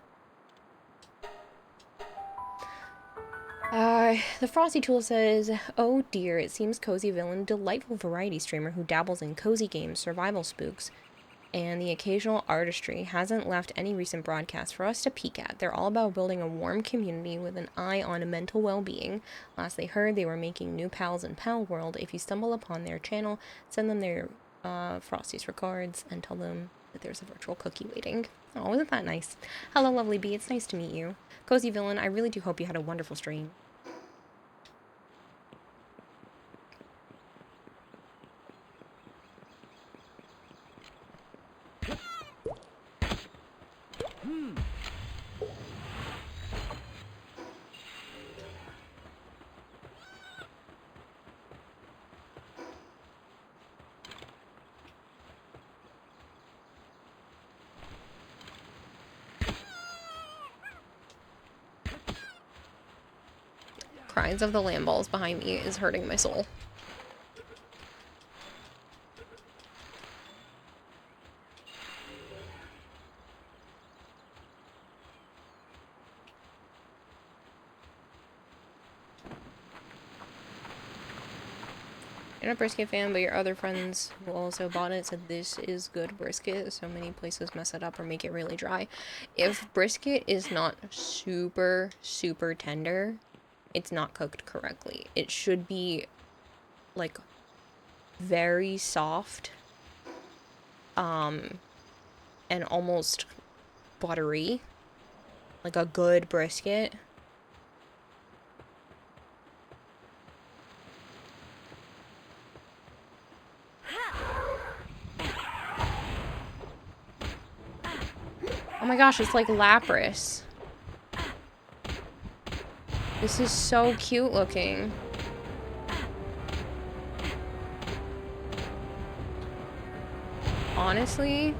The Frosty Tool says, oh dear, it seems Cozy Villain, delightful variety streamer who dabbles in cozy games, survival spooks, and the occasional artistry, hasn't left any recent broadcasts for us to peek at. They're all about building a warm community with an eye on mental well-being. Last they heard, they were making new pals in PalWorld. If you stumble upon their channel, send them their Frosty's regards and tell them that there's a virtual cookie waiting. Oh, isn't that nice? Hello, lovely bee. It's nice to meet you. Cozy Villain, I really do hope you had a wonderful stream. cries of the lamb balls behind me is hurting my soul. You're not a brisket fan, but your other friends who also bought it said this is good brisket. So many places mess it up or make it really dry. If brisket is not super, super tender, it's not cooked correctly. It should be, like, very soft, and almost buttery. Like a good brisket. Oh my gosh, it's like Lapras. This is so cute looking. Honestly.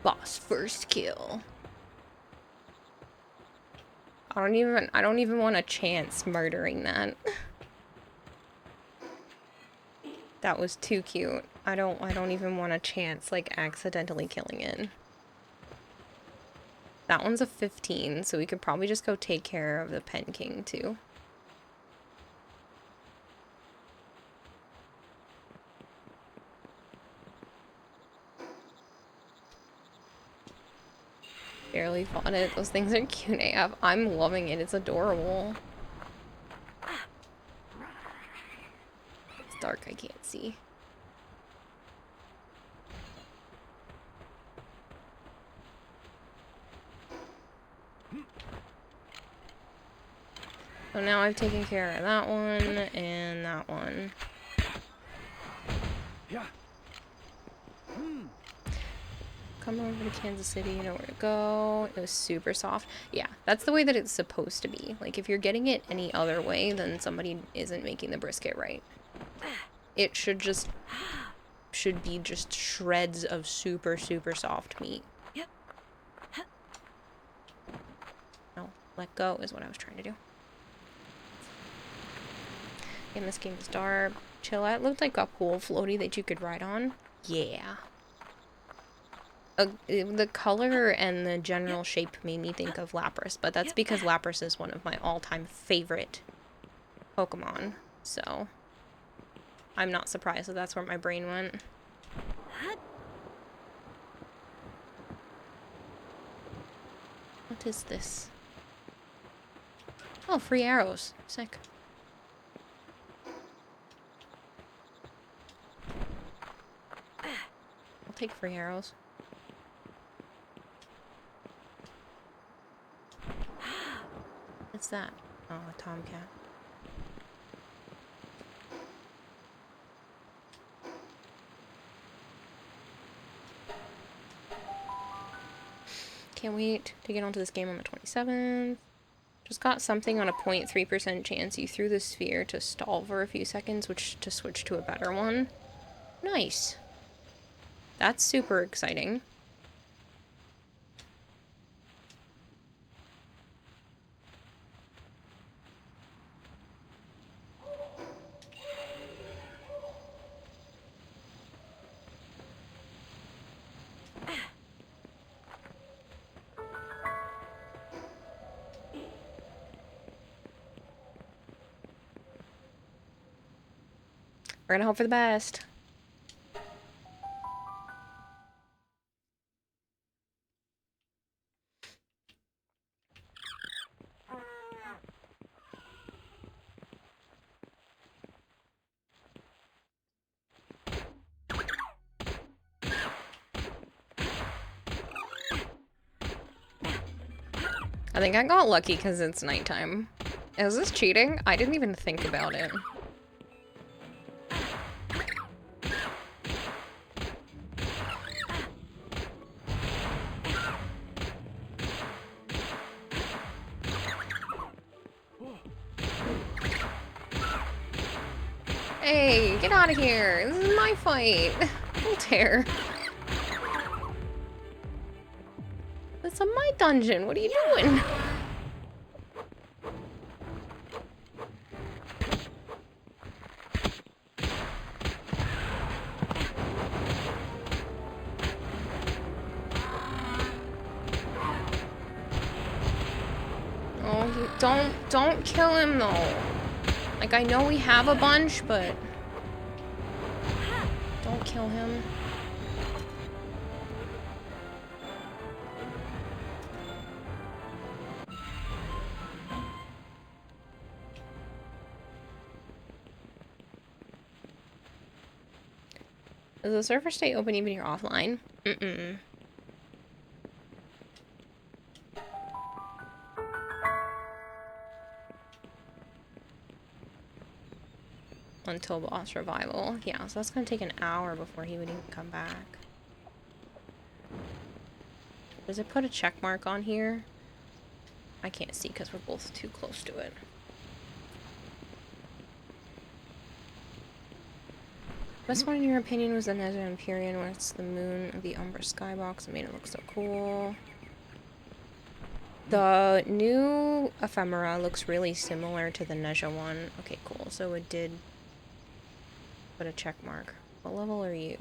Boss first kill. I don't even want a chance murdering that. That was too cute. I don't even want a chance, like, accidentally killing it. That one's a 15, so we could probably just go take care of the Pen King, too. Barely fought it. Those things are cute AF. I'm loving it. It's adorable. It's dark. I can't see. So now I've taken care of that one and that one. Yeah. Come over to Kansas City, you know where to go. It was super soft. Yeah, that's the way that it's supposed to be. Like, if you're getting it any other way, then somebody isn't making the brisket right. It should be just shreds of super, super soft meat. Yep. No, let go is what I was trying to do. And this game is dark. Chill out. It looked like a pool floaty that you could ride on. Yeah. The color and the general shape made me think of Lapras, but that's because Lapras is one of my all-time favorite Pokemon, so I'm not surprised that that's where my brain went. What is this? Oh, free arrows. Sick. I'll take free arrows. What's that? Oh, a tomcat. Can't wait to get onto this game on the 27th. Just got something on a 0.3% chance. You threw the sphere to stall for a few seconds, which to switch to a better one. Nice. That's super exciting. We're gonna hope for the best. I think I got lucky because it's nighttime. Is this cheating? I didn't even think about it. Hey, get out of here. This is my fight. Don't dare. It's my dungeon. What are you doing? Oh, don't kill him though. Like, I know we have a bunch, but don't kill him. Does the server stay open even if you're offline? Mm-mm. Until boss revival. Yeah, so that's gonna take an hour before he would even come back. Does it put a check mark on here? I can't see because we're both too close to it. Best one in your opinion was the Nether Empyrean, where it's the moon of the Umbra skybox. It made it look so cool. The new ephemera looks really similar to the Nezha one. Okay, cool. So it did put a check mark. What level are you?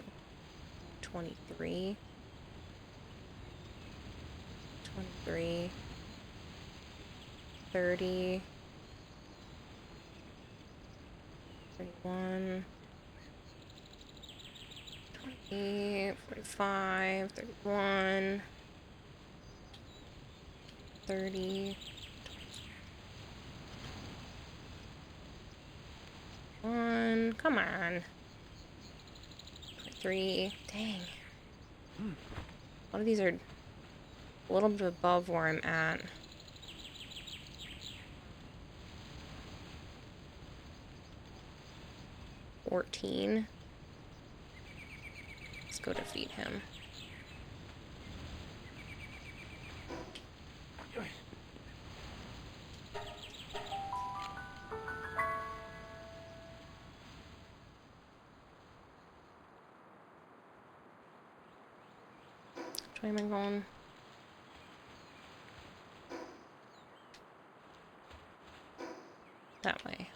23? 23. 30. 31. 28, 45, 31, 30, 21, come on, 23, dang. A lot of these are a little bit above where I'm at. $14. Let's go defeat him. Which way am I going? That way.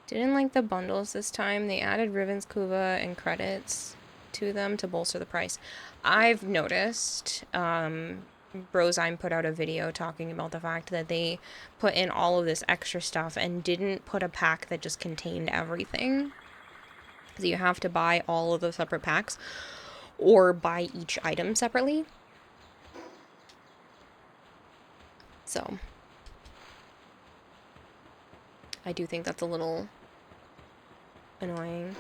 Didn't like the bundles this time. They added Ribbons, Kuva, and credits to them to bolster the price. I've noticed, Brozime put out a video talking about the fact that they put in all of this extra stuff and didn't put a pack that just contained everything. So you have to buy all of the separate packs or buy each item separately. So I do think that's a little annoying.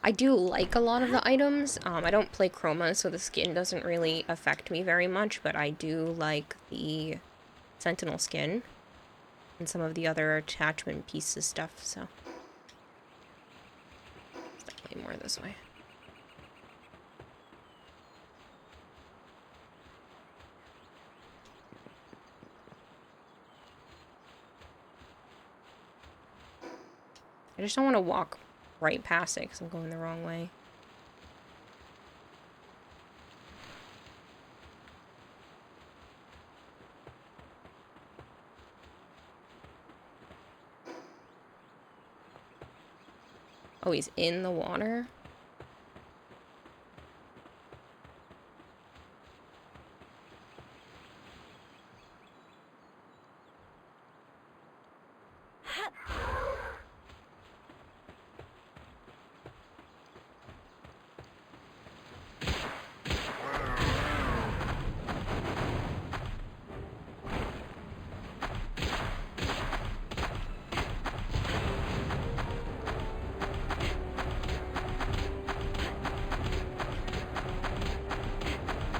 I do like a lot of the items. I don't play Chroma, so the skin doesn't really affect me very much, but I do like the Sentinel skin and some of the other attachment pieces stuff, so it's definitely more this way. I just don't want to walk right past it because I'm going the wrong way. Oh, he's in the water?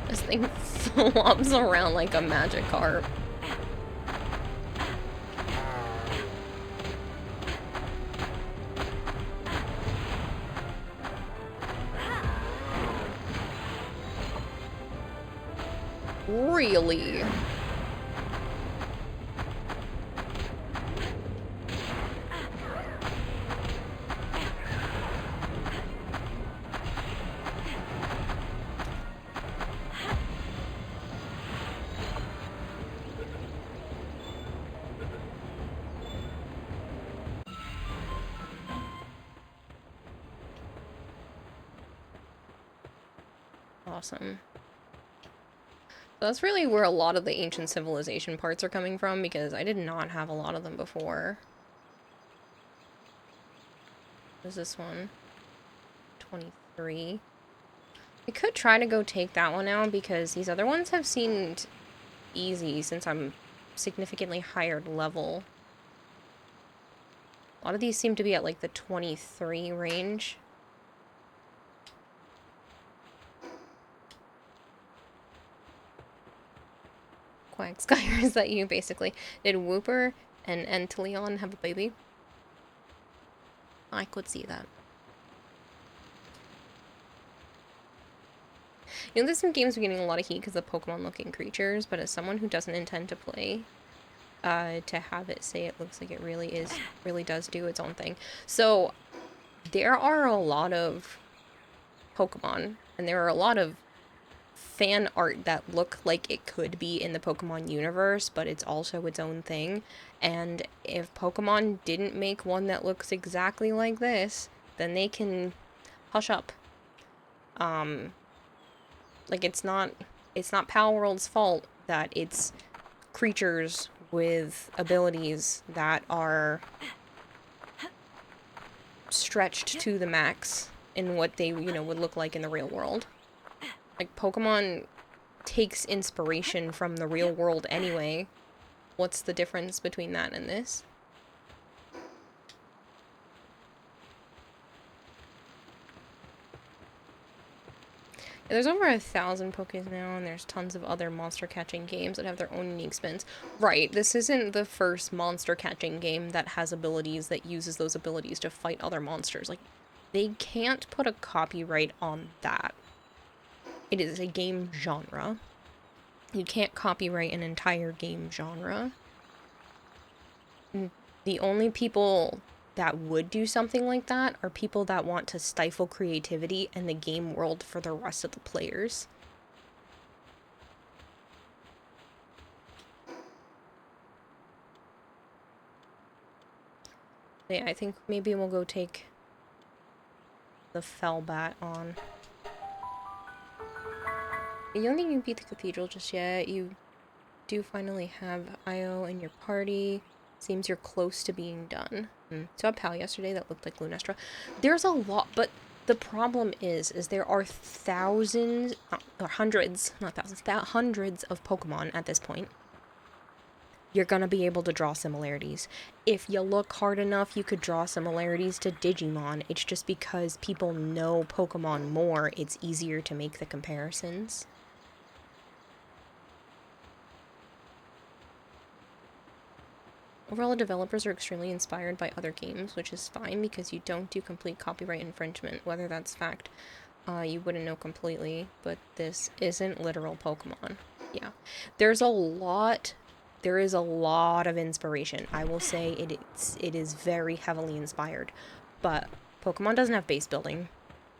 This thing flops around like a magic carp. Really? Awesome. So that's really where a lot of the ancient civilization parts are coming from, because I did not have a lot of them before. What is this one? 23. I could try to go take that one out, because these other ones have seemed easy since I'm significantly higher level. A lot of these seem to be at like the 23 range. Quagskyre, is that you, basically? Did Wooper and Anteleon have a baby? I could see that. You know, there's some games are getting a lot of heat because of Pokemon-looking creatures, but as someone who doesn't intend to play, to have it say it looks like it really does do its own thing. So, there are a lot of Pokemon, and there are a lot of fan art that look like it could be in the Pokemon universe, but it's also its own thing. And if Pokemon didn't make one that looks exactly like this, then they can hush up. Like, it's not PalWorld's fault that it's creatures with abilities that are stretched to the max in what they, you know, would look like in the real world. Like, Pokemon takes inspiration from the real world anyway. What's the difference between that and this? Yeah, there's over 1,000 Pokés now, and there's tons of other monster catching games that have their own unique spins. Right, this isn't the first monster catching game that has abilities that uses those abilities to fight other monsters. Like, they can't put a copyright on that. It is a game genre. You can't copyright an entire game genre. The only people that would do something like that are people that want to stifle creativity and the game world for the rest of the players. Yeah, I think maybe we'll go take the Felbat on. You don't think you beat the cathedral just yet. You do finally have Io in your party. Seems you're close to being done. So I pal yesterday that looked like Lunestra. There's a lot, but the problem is there are thousands, or hundreds, not thousands, hundreds of Pokemon at this point. You're gonna be able to draw similarities. If you look hard enough, you could draw similarities to Digimon. It's just because people know Pokemon more, it's easier to make the comparisons. Overall, the developers are extremely inspired by other games, which is fine because you don't do complete copyright infringement. Whether that's fact, you wouldn't know completely, but this isn't literal Pokemon. Yeah. There is a lot of inspiration. I will say it is very heavily inspired, but Pokemon doesn't have base building.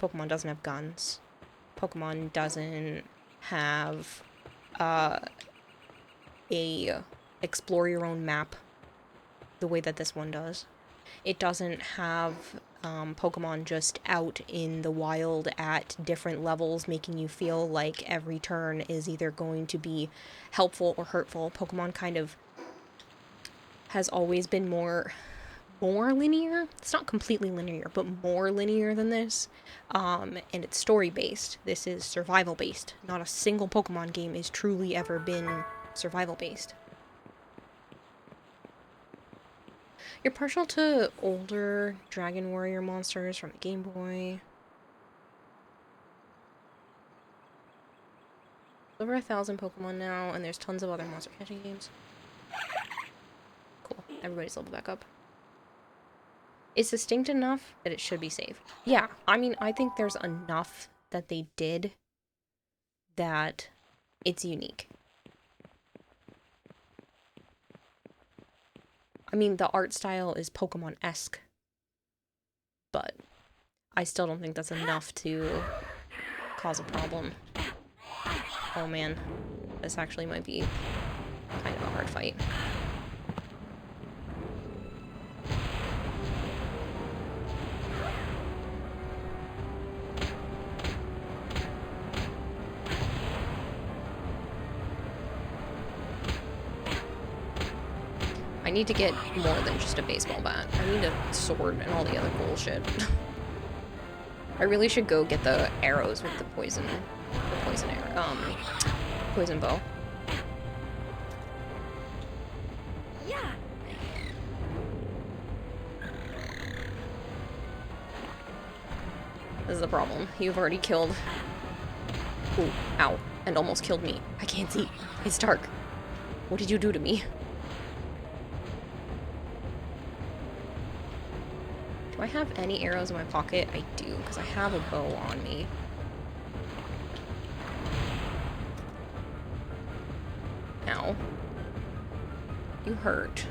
Pokemon doesn't have guns. Pokemon doesn't have, a explore your own map the way that this one does. It doesn't have Pokemon just out in the wild at different levels, making you feel like every turn is either going to be helpful or hurtful. Pokemon kind of has always been more linear. It's not completely linear, but more linear than this. And it's story-based. This is survival-based. Not a single Pokemon game has truly ever been survival-based. You're partial to older Dragon Warrior monsters from the Game Boy. Over 1,000 Pokemon now, and there's tons of other monster catching games. Cool. Everybody's leveled back up. It's distinct enough that it should be safe. Yeah, I mean, I think there's enough that they did that it's unique. I mean, the art style is Pokemon-esque, but I still don't think that's enough to cause a problem. Oh man, this actually might be kind of a hard fight. I need to get more than just a baseball bat. I need a sword and all the other bullshit. I really should go get the arrows with the poison arrow, poison bow. Yeah. This is the problem. You've already killed. Ooh, ow. And almost killed me. I can't see. It's dark. What did you do to me? Do I have any arrows in my pocket? I do, because I have a bow on me. Ow. You hurt.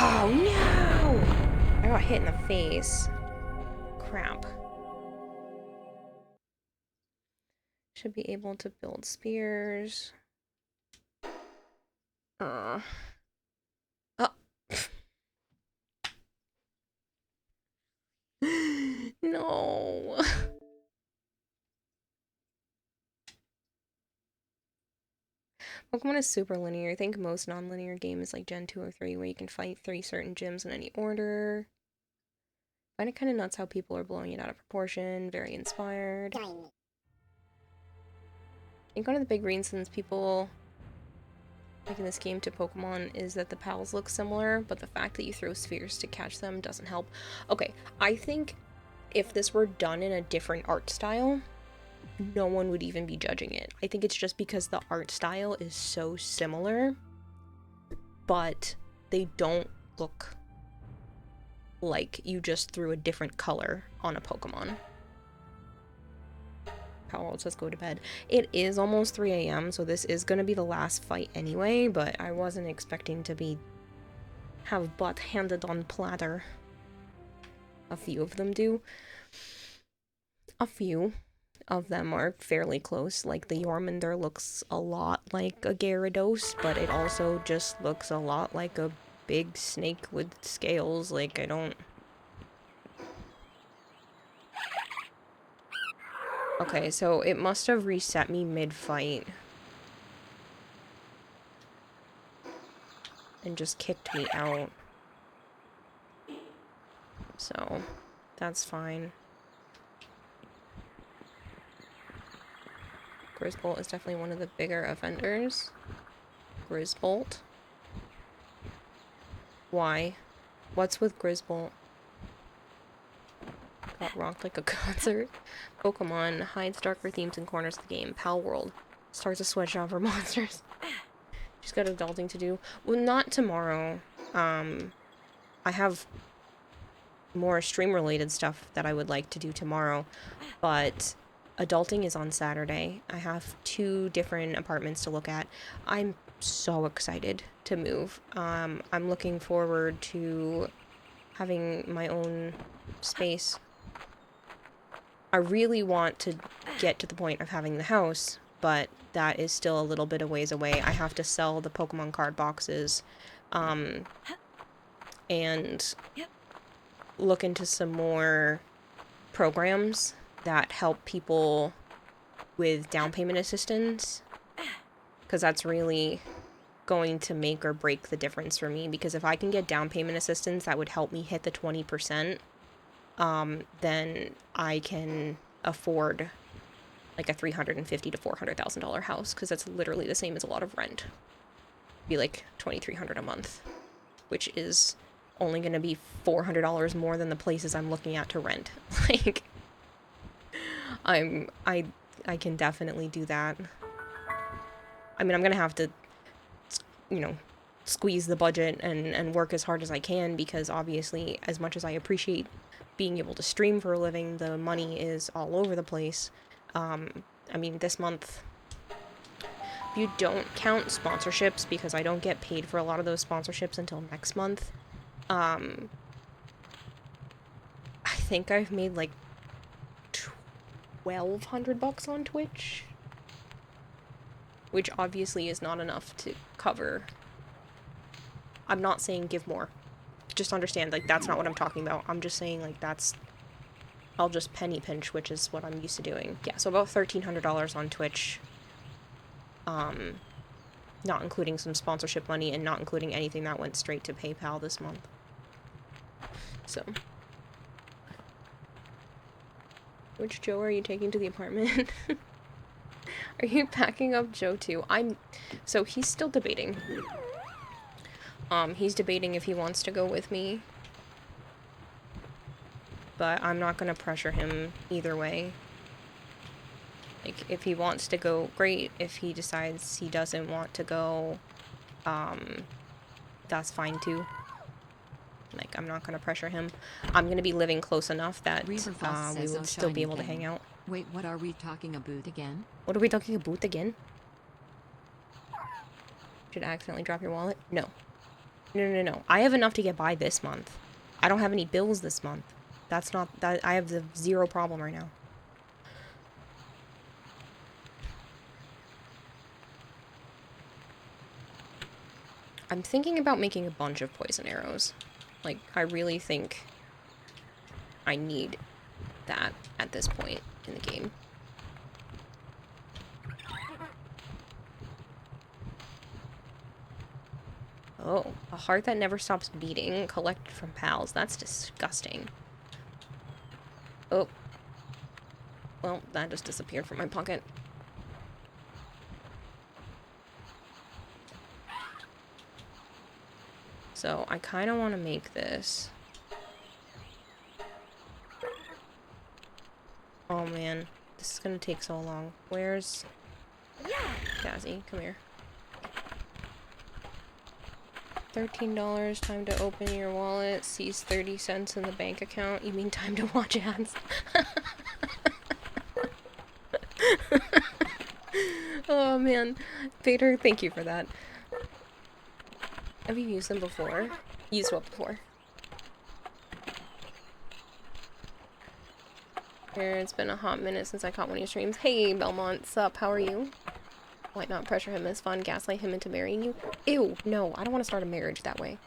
Oh no! I got hit in the face. Crap. Should be able to build spears. Oh. No. Pokemon is super linear. I think most non-linear games like Gen 2 or 3 where you can fight 3 certain gyms in any order. I find it kind of nuts how people are blowing it out of proportion. Very inspired. I think one of the big reasons people liking this game to Pokemon is that the pals look similar, but the fact that you throw spheres to catch them doesn't help. Okay, I think if this were done in a different art style, no one would even be judging it. I think it's just because the art style is so similar, but they don't look like you just threw a different color on a Pokemon. PalWorld says go to bed. It is almost 3 a.m., so this is gonna be the last fight anyway, but I wasn't expecting to have butt handed on platter. A few of them do. A few of them are fairly close. Like the Yormander looks a lot like a Gyarados, but it also just looks a lot like a big snake with scales. Like, I don't... Okay, so it must have reset me mid-fight. And just kicked me out. So, that's fine. Grizzbolt is definitely one of the bigger offenders. Grizzbolt. Why? What's with Grizzbolt? Got rocked like a concert. Pokemon hides darker themes in corners of the game. PalWorld starts a sweatshop for monsters. She's got adulting to do. Well, not tomorrow. I have more stream-related stuff that I would like to do tomorrow, but adulting is on Saturday. I have 2 different apartments to look at. I'm so excited to move. I'm looking forward to having my own space. I really want to get to the point of having the house, but that is still a little bit of ways away. I have to sell the Pokemon card boxes, and look into some more programs that help people with down payment assistance, because that's really going to make or break the difference for me. Because if I can get down payment assistance that would help me hit the 20%, then I can afford like a $350,000 to $400,000 house, because that's literally the same as a lot of rent. Be like $2,300 a month, which is only going to be $400 more than the places I'm looking at to rent. Like, I can definitely do that. I mean, I'm gonna have to, you know, squeeze the budget and work as hard as I can, because obviously, as much as I appreciate being able to stream for a living, the money is all over the place. I mean, this month If you don't count sponsorships, because I don't get paid for a lot of those sponsorships until next month, I think I've made like $1,200 on Twitch, which obviously is not enough to cover. I'm not saying give more. Just understand, like, that's not what I'm talking about. I'm just saying, like, that's... I'll just penny pinch, which is what I'm used to doing. Yeah, so about $1,300 on Twitch. Not including some sponsorship money and not including anything that went straight to PayPal this month. So. Which Joe are you taking to the apartment? Are you packing up Joe too? So he's still debating. He's debating if he wants to go with me. But I'm not gonna pressure him either way. Like, if he wants to go, great. If he decides he doesn't want to go, that's fine too. Like, I'm not gonna pressure him. I'm gonna be living close enough that we would still be able to hang out. Wait, what are we talking about again? What are we talking about again? Did I accidentally drop your wallet? No. No. I have enough to get by this month. I don't have any bills this month. That's not... that. I have the zero problem right now. I'm thinking about making a bunch of poison arrows. Like, I really think I need that at this point in the game. Oh, a heart that never stops beating, collected from pals. That's disgusting. Oh. Well, that just disappeared from my pocket. So, I kind of want to make this. Oh man, this is going to take so long. Where's... Jazzy, come here. $13, time to open your wallet, sees 30 cents in the bank account. You mean time to watch ads? Oh man. Vader, thank you for that. Have you used them before? Used what before? Here, it's been a hot minute since I caught one of your streams. Hey, Belmont, sup? How are you? Why not pressure him as fun? Gaslight him into marrying you? Ew, no, I don't want to start a marriage that way.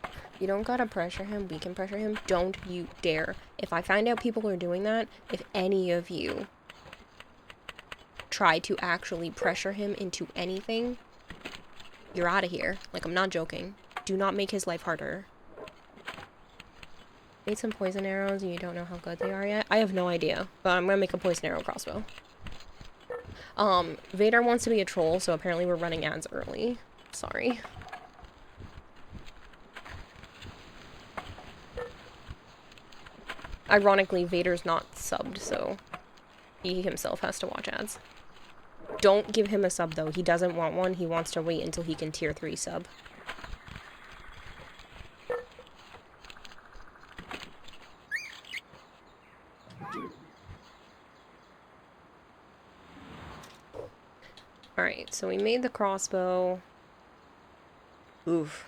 You don't gotta pressure him. We can pressure him. Don't you dare. If I find out people are doing that, if any of you try to actually pressure him into anything, you're out of here. Like, I'm not joking. Do not make his life harder. Made some poison arrows and you don't know how good they are yet? I have no idea, but I'm gonna make a poison arrow crossbow. Vader wants to be a troll, so apparently we're running ads early. Sorry. Ironically, Vader's not subbed, so he himself has to watch ads. Don't give him a sub, though. He doesn't want one. He wants to wait until he can tier 3 sub. Alright, so we made the crossbow. Oof.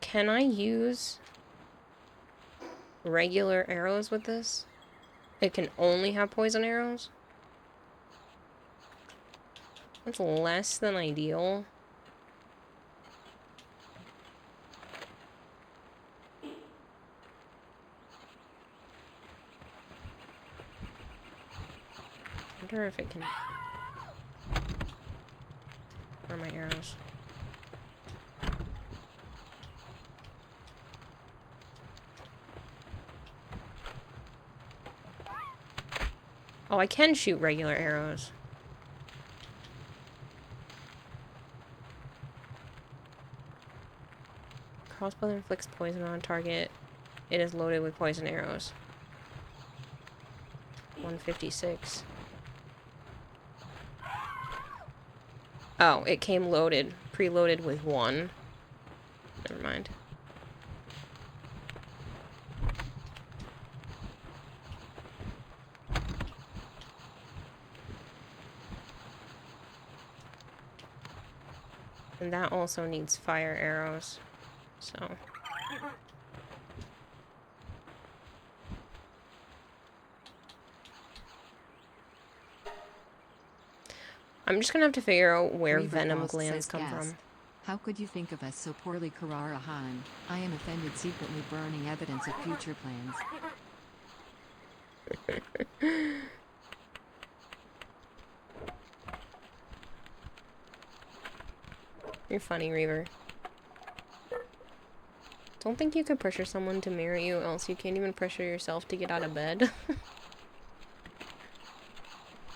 Can I use regular arrows with this? It can only have poison arrows? That's less than ideal. I wonder if it can... Where are my arrows? Oh, I can shoot regular arrows. Crossbow inflicts poison on target. It is loaded with poison arrows. 156. Oh, it came loaded, preloaded with 1. Never mind. And that also needs fire arrows. So. I'm just gonna have to figure out where Reaver venom Boss glands says come gasp. from. How could you think of us so poorly, Karara Han? I am offended, secretly burning evidence of future plans. You're funny, Reaver. Don't think you could pressure someone to marry you, else you can't even pressure yourself to get out of bed.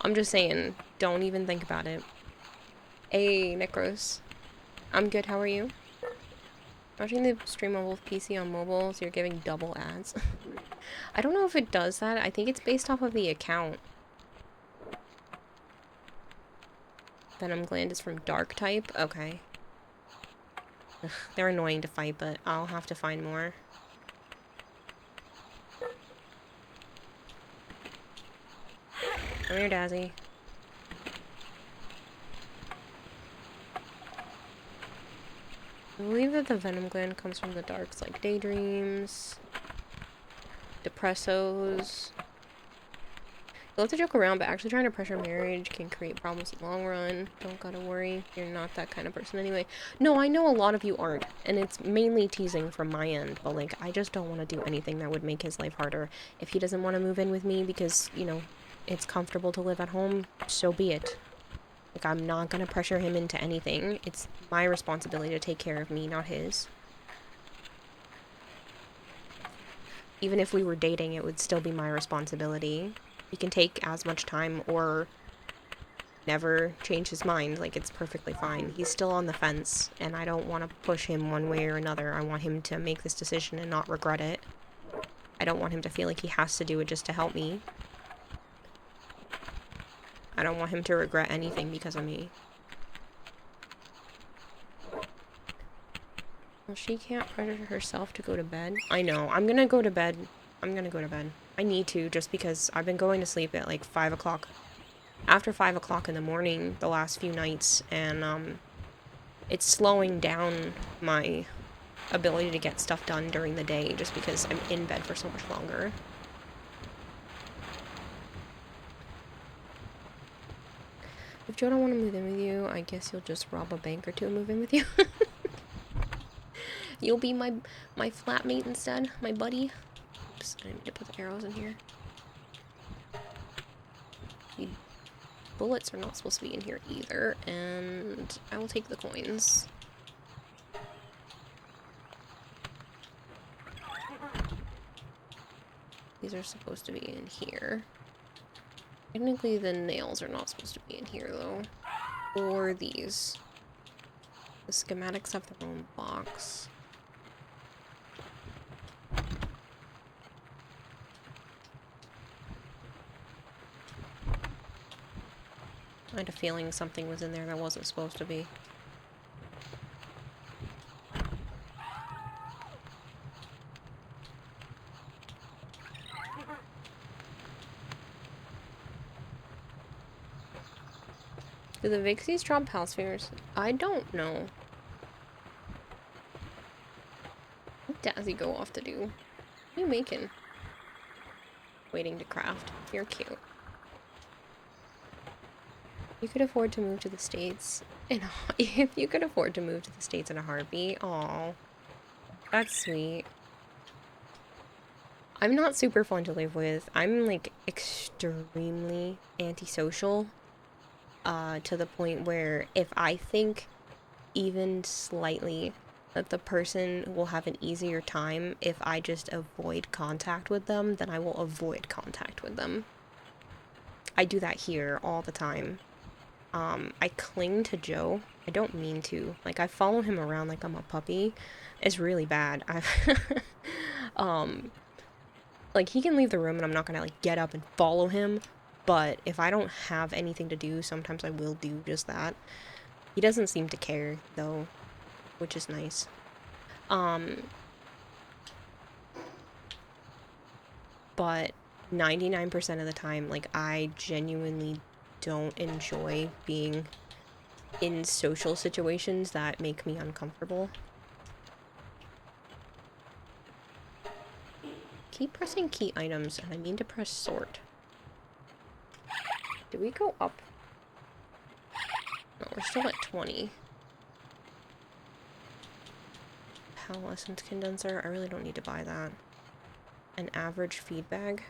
I'm just saying, don't even think about it. Hey, Necros. I'm good, how are you? Watching the stream on both PC on mobile, so you're giving double ads. I don't know if it does that. I think it's based off of the account. Venom gland is from dark type? Okay. Ugh, they're annoying to fight, but I'll have to find more. Come here, Dazzy. I believe that the venom gland comes from the darks, like daydreams, depressos. You love to joke around, but actually trying to pressure marriage can create problems in the long run. Don't gotta worry. You're not that kind of person anyway. No, I know a lot of you aren't, and it's mainly teasing from my end, but like, I just don't want to do anything that would make his life harder. If he doesn't want to move in with me because, you know, it's comfortable to live at home, so be it. Like, I'm not gonna pressure him into anything. It's my responsibility to take care of me, not his. Even if we were dating, it would still be my responsibility. He can take as much time or never change his mind. Like, it's perfectly fine. He's still on the fence, and I don't want to push him one way or another. I want him to make this decision and not regret it. I don't want him to feel like he has to do it just to help me. I don't want him to regret anything because of me. Well, she can't pressure herself to go to bed. I know. I'm gonna go to bed. I'm gonna go to bed. I need to, just because I've been going to sleep at like 5 o'clock. After 5 o'clock in the morning the last few nights, and it's slowing down my ability to get stuff done during the day just because I'm in bed for so much longer. If Joe don't want to move in with you, I guess you'll just rob a bank or two and move in with you. You'll be my flatmate instead, my buddy. Oops, I need to put the arrows in here. The bullets are not supposed to be in here either, and I will take the coins. These are supposed to be in here. Technically, the nails are not supposed to be in here, though. Or these. The schematics have their own box. I had a feeling something was in there that wasn't supposed to be. Do the Vixies drop house figures? I don't know. What did Dazzy go off to do? What are you making? Waiting to craft. You're cute. You could afford to move to the States if you could afford to move to the States in a heartbeat. Aw. That's sweet. I'm not super fun to live with. I'm like extremely antisocial. To the point where if I think even slightly that the person will have an easier time if I just avoid contact with them, then I will avoid contact with them. I do that here all the time. I cling to Joe. I don't mean to. Like, I follow him around like I'm a puppy. It's really bad. Like, he can leave the room and I'm not gonna, like, get up and follow him. But if I don't have anything to do, sometimes I will do just that. He doesn't seem to care, though, which is nice. But 99% of the time, like, I genuinely don't enjoy being in social situations that make me uncomfortable. Keep pressing key items, and I mean to press sort. Do we go up? No, we're still at 20. Pal essence condenser. I really don't need to buy that. An average feed bag.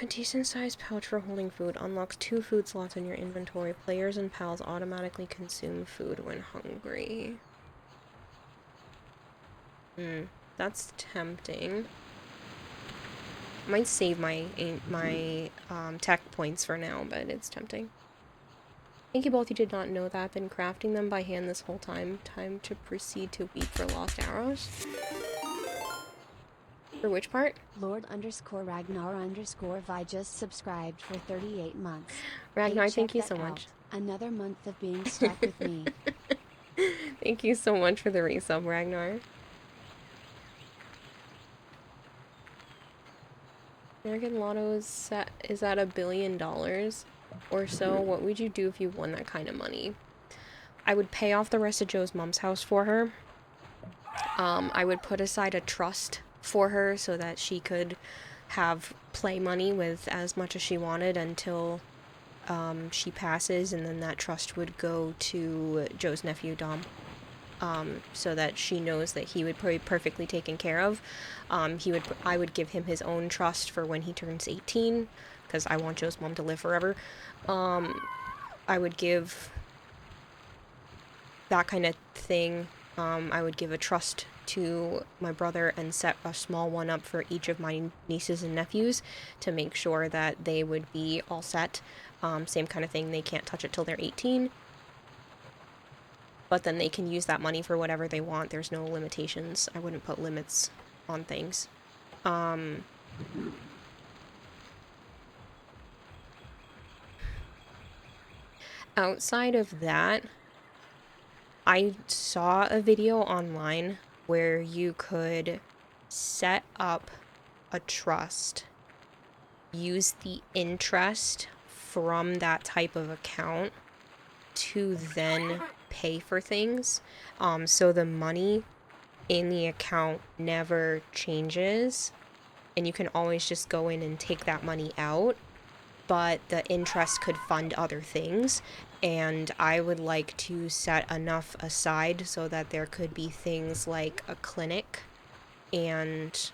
A decent sized pouch for holding food unlocks 2 food slots in your inventory. Players and pals automatically consume food when hungry. That's tempting. I might save my tech points for now, but it's tempting. Thank you both. You did not know that. Been crafting them by hand this whole time. Time to proceed to weep for lost arrows. For which part? Lord_Ragnar_Vi just subscribed for 38 months. Ragnar, Hey, thank you check so that much. out. Another month of being stuck with me. Thank you so much for the resub, Ragnar. American Lotto is at $1 billion or so. What would you do if you won that kind of money? I would pay off the rest of Joe's mom's house for her. I would put aside a trust for her so that she could have play money with as much as she wanted until she passes, and then that trust would go to Joe's nephew Dom, so that she knows that he would be perfectly taken care of. I would give him his own trust for when he turns 18, because I want Joe's mom to live forever. I would give that kind of thing. I would give a trust to my brother and set a small one up for each of my nieces and nephews to make sure that they would be all set. Same kind of thing, they can't touch it till they're 18. But then they can use that money for whatever they want. There's no limitations. I wouldn't put limits on things. Outside of that, I saw a video online where you could set up a trust, use the interest from that type of account to then pay for things. So the money in the account never changes, and you can always just go in and take that money out, but the interest could fund other things. And I would like to set enough aside so that there could be things like a clinic and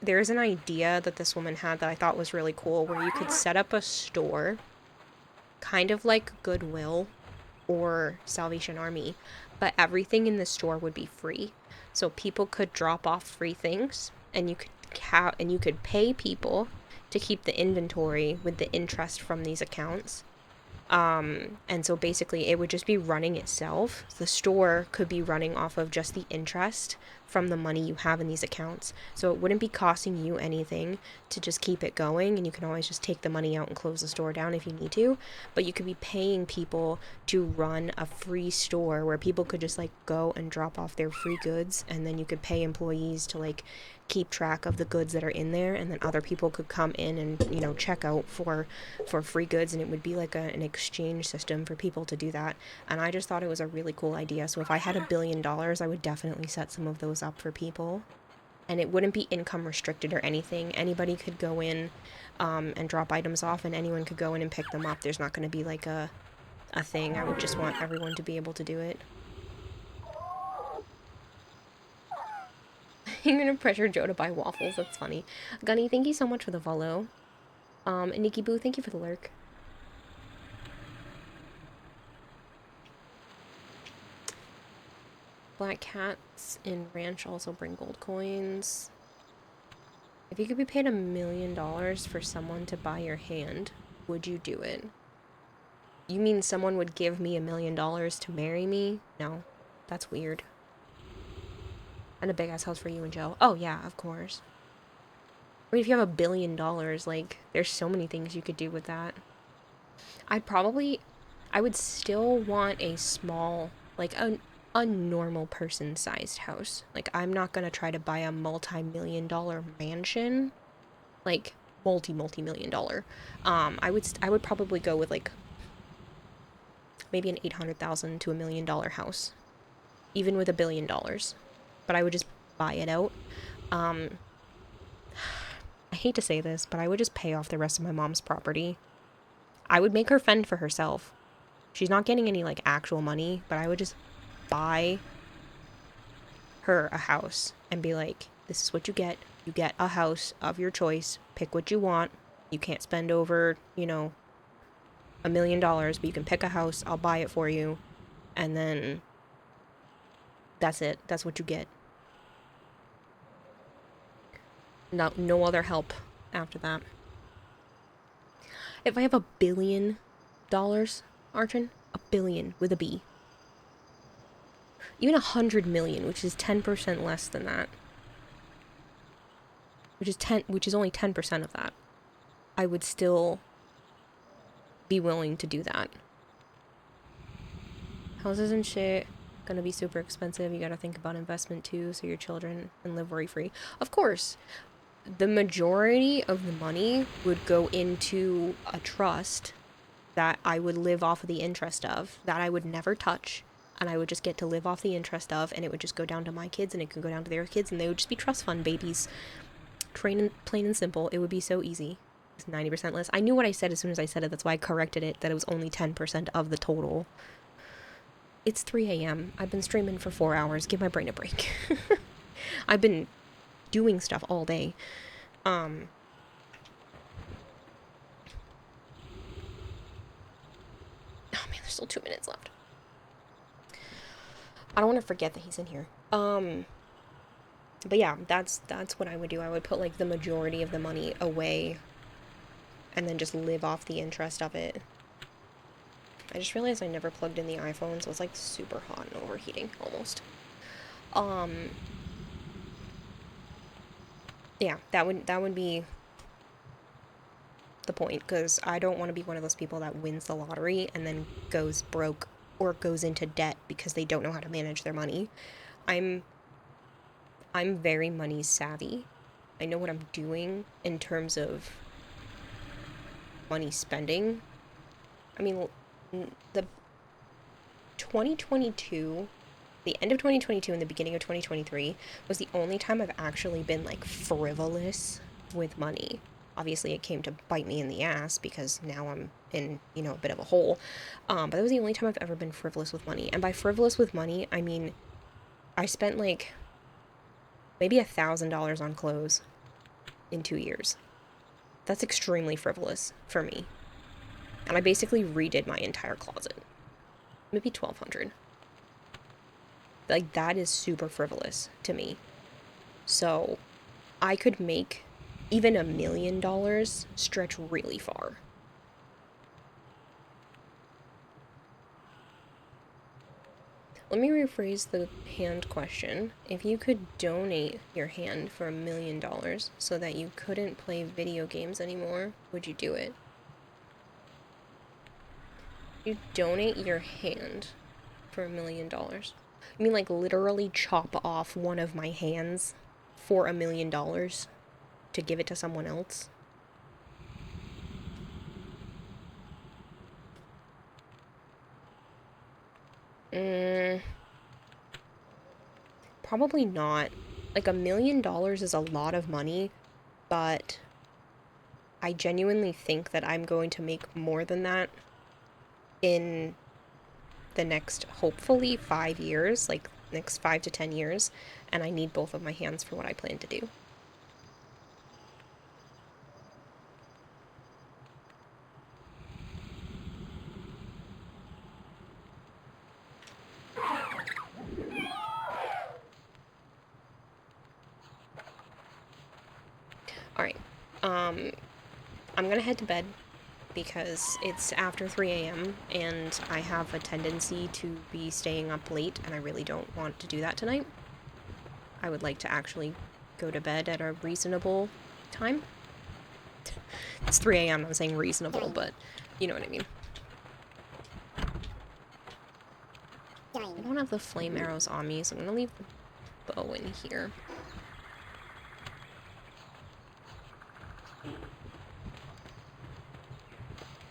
there's an idea that this woman had that I thought was really cool, where you could set up a store kind of like Goodwill or Salvation Army, but everything in the store would be free. So people could drop off free things, and you could pay people to keep the inventory with the interest from these accounts. And so basically it would just be running itself. The store could be running off of just the interest from the money you have in these accounts. So it wouldn't be costing you anything to just keep it going, and you can always just take the money out and close the store down if you need to. But you could be paying people to run a free store where people could just like go and drop off their free goods, and then you could pay employees to like keep track of the goods that are in there, and then other people could come in and, you know, check out for free goods, and it would be like an exchange system for people to do that. And I just thought it was a really cool idea. So if I had $1 billion, I would definitely set some of those up for people, and it wouldn't be income restricted or anything. Anybody could go in and drop items off, and anyone could go in and pick them up. There's not going to be like a thing. I would just want everyone to be able to do it. You're gonna pressure Joe to buy waffles. That's funny. Gunny, thank you so much for the follow. And Nikki Boo, thank you for the lurk. Black cats in ranch also bring gold coins. If you could be paid $1 million for someone to buy your hand, would you do it? You mean someone would give me $1 million to marry me? No, that's weird. And a big ass house for you and Joe. Oh yeah, of course. I mean, if you have $1 billion, like, there's so many things you could do with that. I would still want a small, like, a normal person-sized house. Like, I'm not gonna try to buy a multi-million-dollar mansion. like multi-million dollar. I would probably go with like maybe an $800,000 to $1 million house, even with $1 billion. But I would just buy it out. I hate to say this, but I would just pay off the rest of my mom's property. I would make her fend for herself. She's not getting any like actual money, but I would just buy her a house and be like, this is what you get. You get a house of your choice. Pick what you want. You can't spend over, you know, $1 million, but you can pick a house. I'll buy it for you. And then that's it. That's what you get. No other help after that. If I have $1 billion, Archon, $1 billion with a B. Even 100 million, which is 10% less than that. Which is only 10% of that. I would still be willing to do that. Houses and shit gonna be super expensive. You gotta think about investment too, so your children can live worry-free. Of course, the majority of the money would go into a trust that I would live off of the interest of, that I would never touch, and I would just get to live off the interest of, and it would just go down to my kids, and it could go down to their kids, and they would just be trust fund babies. Plain and simple. It would be so easy. It's 90% less. I knew what I said as soon as I said it. That's why I corrected it, that it was only 10% of the total. It's 3 a.m. I've been streaming for 4 hours. Give my brain a break. I've been doing stuff all day. Oh man, there's still 2 minutes left. I don't want to forget that he's in here. But yeah, that's what I would do. I would put like the majority of the money away and then just live off the interest of it. I just realized I never plugged in the iPhone, so it's like super hot and overheating almost. Yeah, that would be the point, because I don't want to be one of those people that wins the lottery and then goes broke or goes into debt because they don't know how to manage their money. I'm very money savvy. I know what I'm doing in terms of money spending. I mean, the 2022, the end of 2022 and the beginning of 2023 was the only time I've actually been like frivolous with money. Obviously it came to bite me in the ass because now I'm in, you know, a bit of a hole. But that was the only time I've ever been frivolous with money. And by frivolous with money, I mean, I spent like maybe $1,000 on clothes in 2 years. That's extremely frivolous for me. And I basically redid my entire closet. Maybe $1,200. Like, that is super frivolous to me. So, I could make even $1 million stretch really far. Let me rephrase the hand question. If you could donate your hand for $1 million so that you couldn't play video games anymore, would you do it? You donate your hand for $1 million. You mean like literally chop off one of my hands for $1 million to give it to someone else? Probably not. Like $1 million is a lot of money, but I genuinely think that I'm going to make more than that in the next, hopefully, 5 years, like next 5 to 10 years, and I need both of my hands for what I plan to do. Alright, I'm gonna head to bed because it's after 3 a.m. and I have a tendency to be staying up late, and I really don't want to do that tonight. I would like to actually go to bed at a reasonable time. It's 3 a.m. I'm saying reasonable, but you know what I mean. I don't have the flame arrows on me, so I'm gonna leave the bow in here.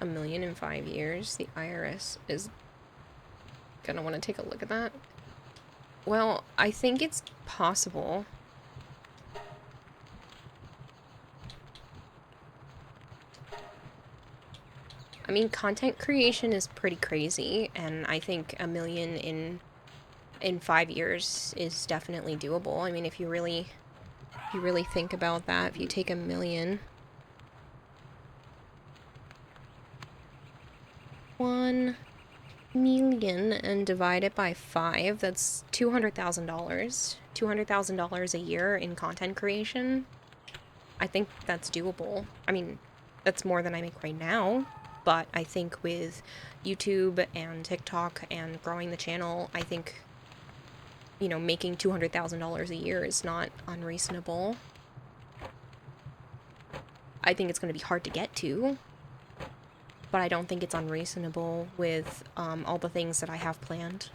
$1 million in 5 years, the IRS is gonna want to take a look at that. Well, I think it's possible. I mean, content creation is pretty crazy, and I think $1 million in 5 years is definitely doable. I mean, if you really think about that, if you take $1 million, 1 million, and divide it by 5, that's $200,000. $200,000 a year in content creation. I think that's doable. I mean, that's more than I make right now. But I think with YouTube and TikTok and growing the channel, I think, you know, making $200,000 a year is not unreasonable. I think it's going to be hard to get to, but I don't think it's unreasonable with all the things that I have planned.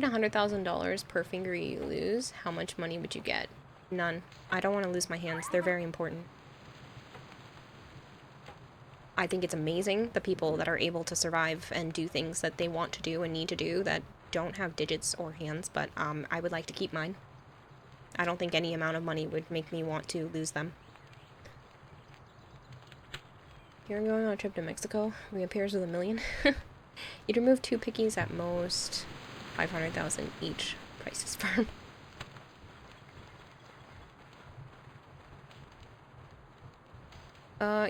$100,000 per finger you lose, how much money would you get? None. I don't want to lose my hands. They're very important. I think it's amazing, the people that are able to survive and do things that they want to do and need to do that don't have digits or hands, but I would like to keep mine. I don't think any amount of money would make me want to lose them. You're going on a trip to Mexico, reappears with $1 million. You'd remove 2 pickies at most. 500,000 each. Price is firm.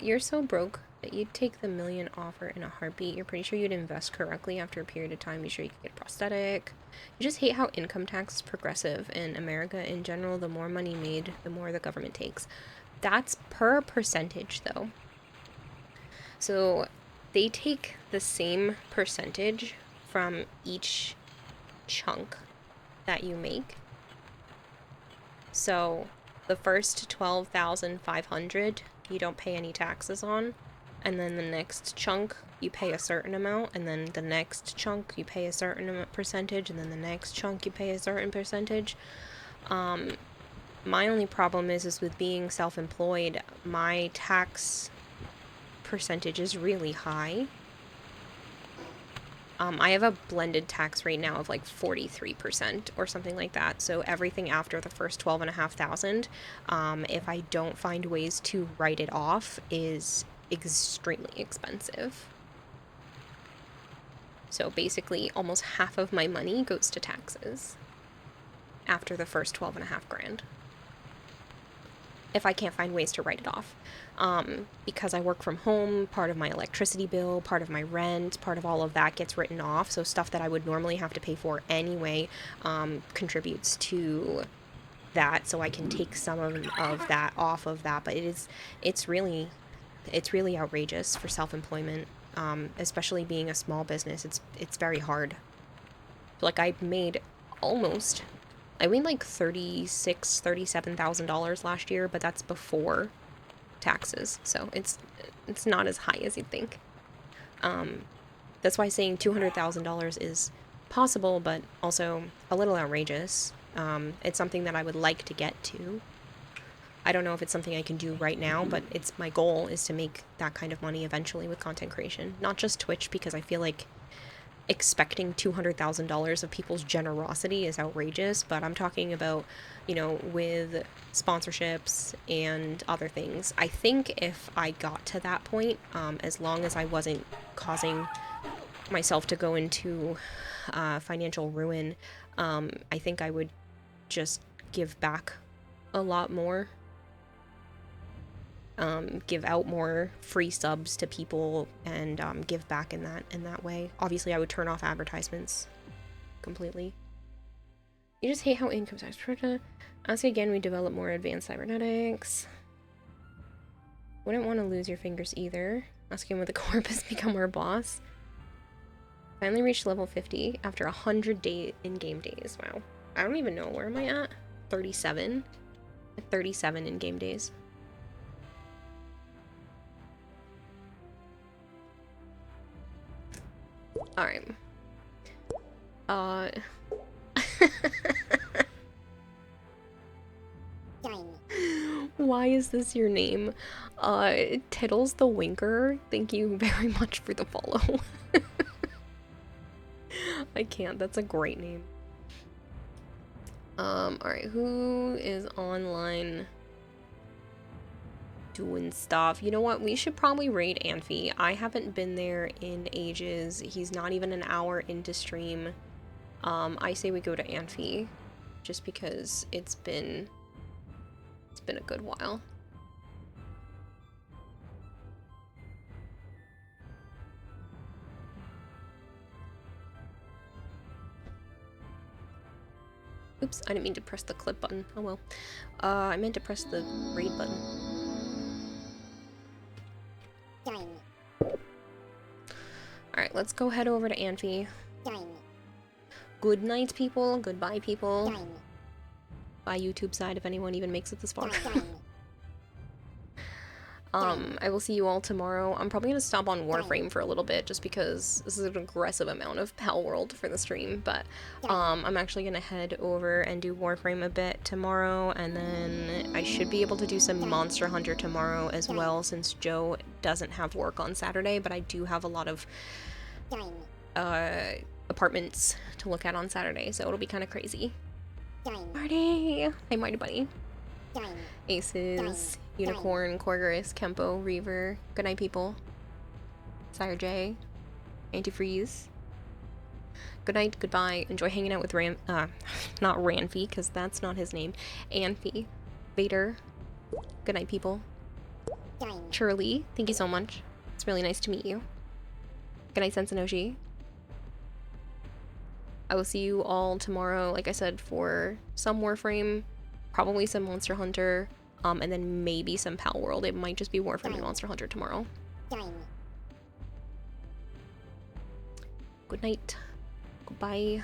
You're so broke that you'd take the $1 million offer in a heartbeat. You're pretty sure you'd invest correctly after a period of time. Be sure you could get a prosthetic. You just hate how income tax is progressive in America in general. The more money made, the more the government takes. That's per percentage, though. So they take the same percentage from each chunk that you make. So the first 12,500 you don't pay any taxes on, and then the next chunk you pay a certain amount, and then the next chunk you pay a certain percentage, and then the next chunk you pay a certain percentage. My only problem is with being self-employed, my tax percentage is really high. I have a blended tax rate now of like 43% or something like that. So everything after the first 12,500, if I don't find ways to write it off, is extremely expensive. So basically almost half of my money goes to taxes after the first 12.5 grand. If I can't find ways to write it off. Because I work from home, part of my electricity bill, part of my rent, part of all of that gets written off. So stuff that I would normally have to pay for anyway contributes to that. So I can take some of that off of that. But it's really outrageous for self-employment, especially being a small business. It's very hard. Like I made like $37,000 last year, but that's before taxes, so it's not as high as you'd think. That's why saying $200,000 is possible, but also a little outrageous. It's something that I would like to get to. I don't know if it's something I can do right now, but my goal is to make that kind of money eventually with content creation. Not just Twitch, because I feel like expecting $200,000 of people's generosity is outrageous, but I'm talking about, you know, with sponsorships and other things. I think if I got to that point, as long as I wasn't causing myself to go into financial ruin, I think I would just give back a lot more. Give out more free subs to people and give back in that way. Obviously, I would turn off advertisements completely. You just hate how income tax. Ask again, we develop more advanced cybernetics. Wouldn't want to lose your fingers either. Ask him with the corpus become our boss. Finally reached level 50 after 100 in-game days. Wow. I don't even know. Where am I at? 37? 37 in-game days. Alright. Why is this your name? Tittles the Winker, thank you very much for the follow. I can't, that's a great name. Alright, who is online doing stuff? You know what, we should probably raid Anfi. I haven't been there in ages. He's not even an hour into stream. I say we go to Anfi, just because it's been a good while. Oops, I didn't mean to press the clip button. Oh well. I meant to press the raid button. Alright, let's go head over to Anfi. Good night, people. Goodbye, people. Bye, YouTube side, if anyone even makes it this far. I will see you all tomorrow. I'm probably gonna stop on Warframe for a little bit, just because this is an aggressive amount of PalWorld for the stream, but I'm actually gonna head over and do Warframe a bit tomorrow, and then I should be able to do some Monster Hunter tomorrow as well, since Joe doesn't have work on Saturday, but I do have a lot of apartments to look at on Saturday, so it'll be kind of crazy. Marty! Hey, Marty Bunny. Aces, Unicorn, Corgerus, Kempo, Reaver. Good night, people. Sire J. Antifreeze. Good night, goodbye. Enjoy hanging out with not Ranfi, because that's not his name. Anfi. Vader. Good night, people. Shirley, thank you so much. It's really nice to meet you. Good night, Sensanoshi. I will see you all tomorrow, like I said, for some Warframe, probably some Monster Hunter, and then maybe some PalWorld. It might just be Warframe and Monster Hunter tomorrow. Good night. Goodbye.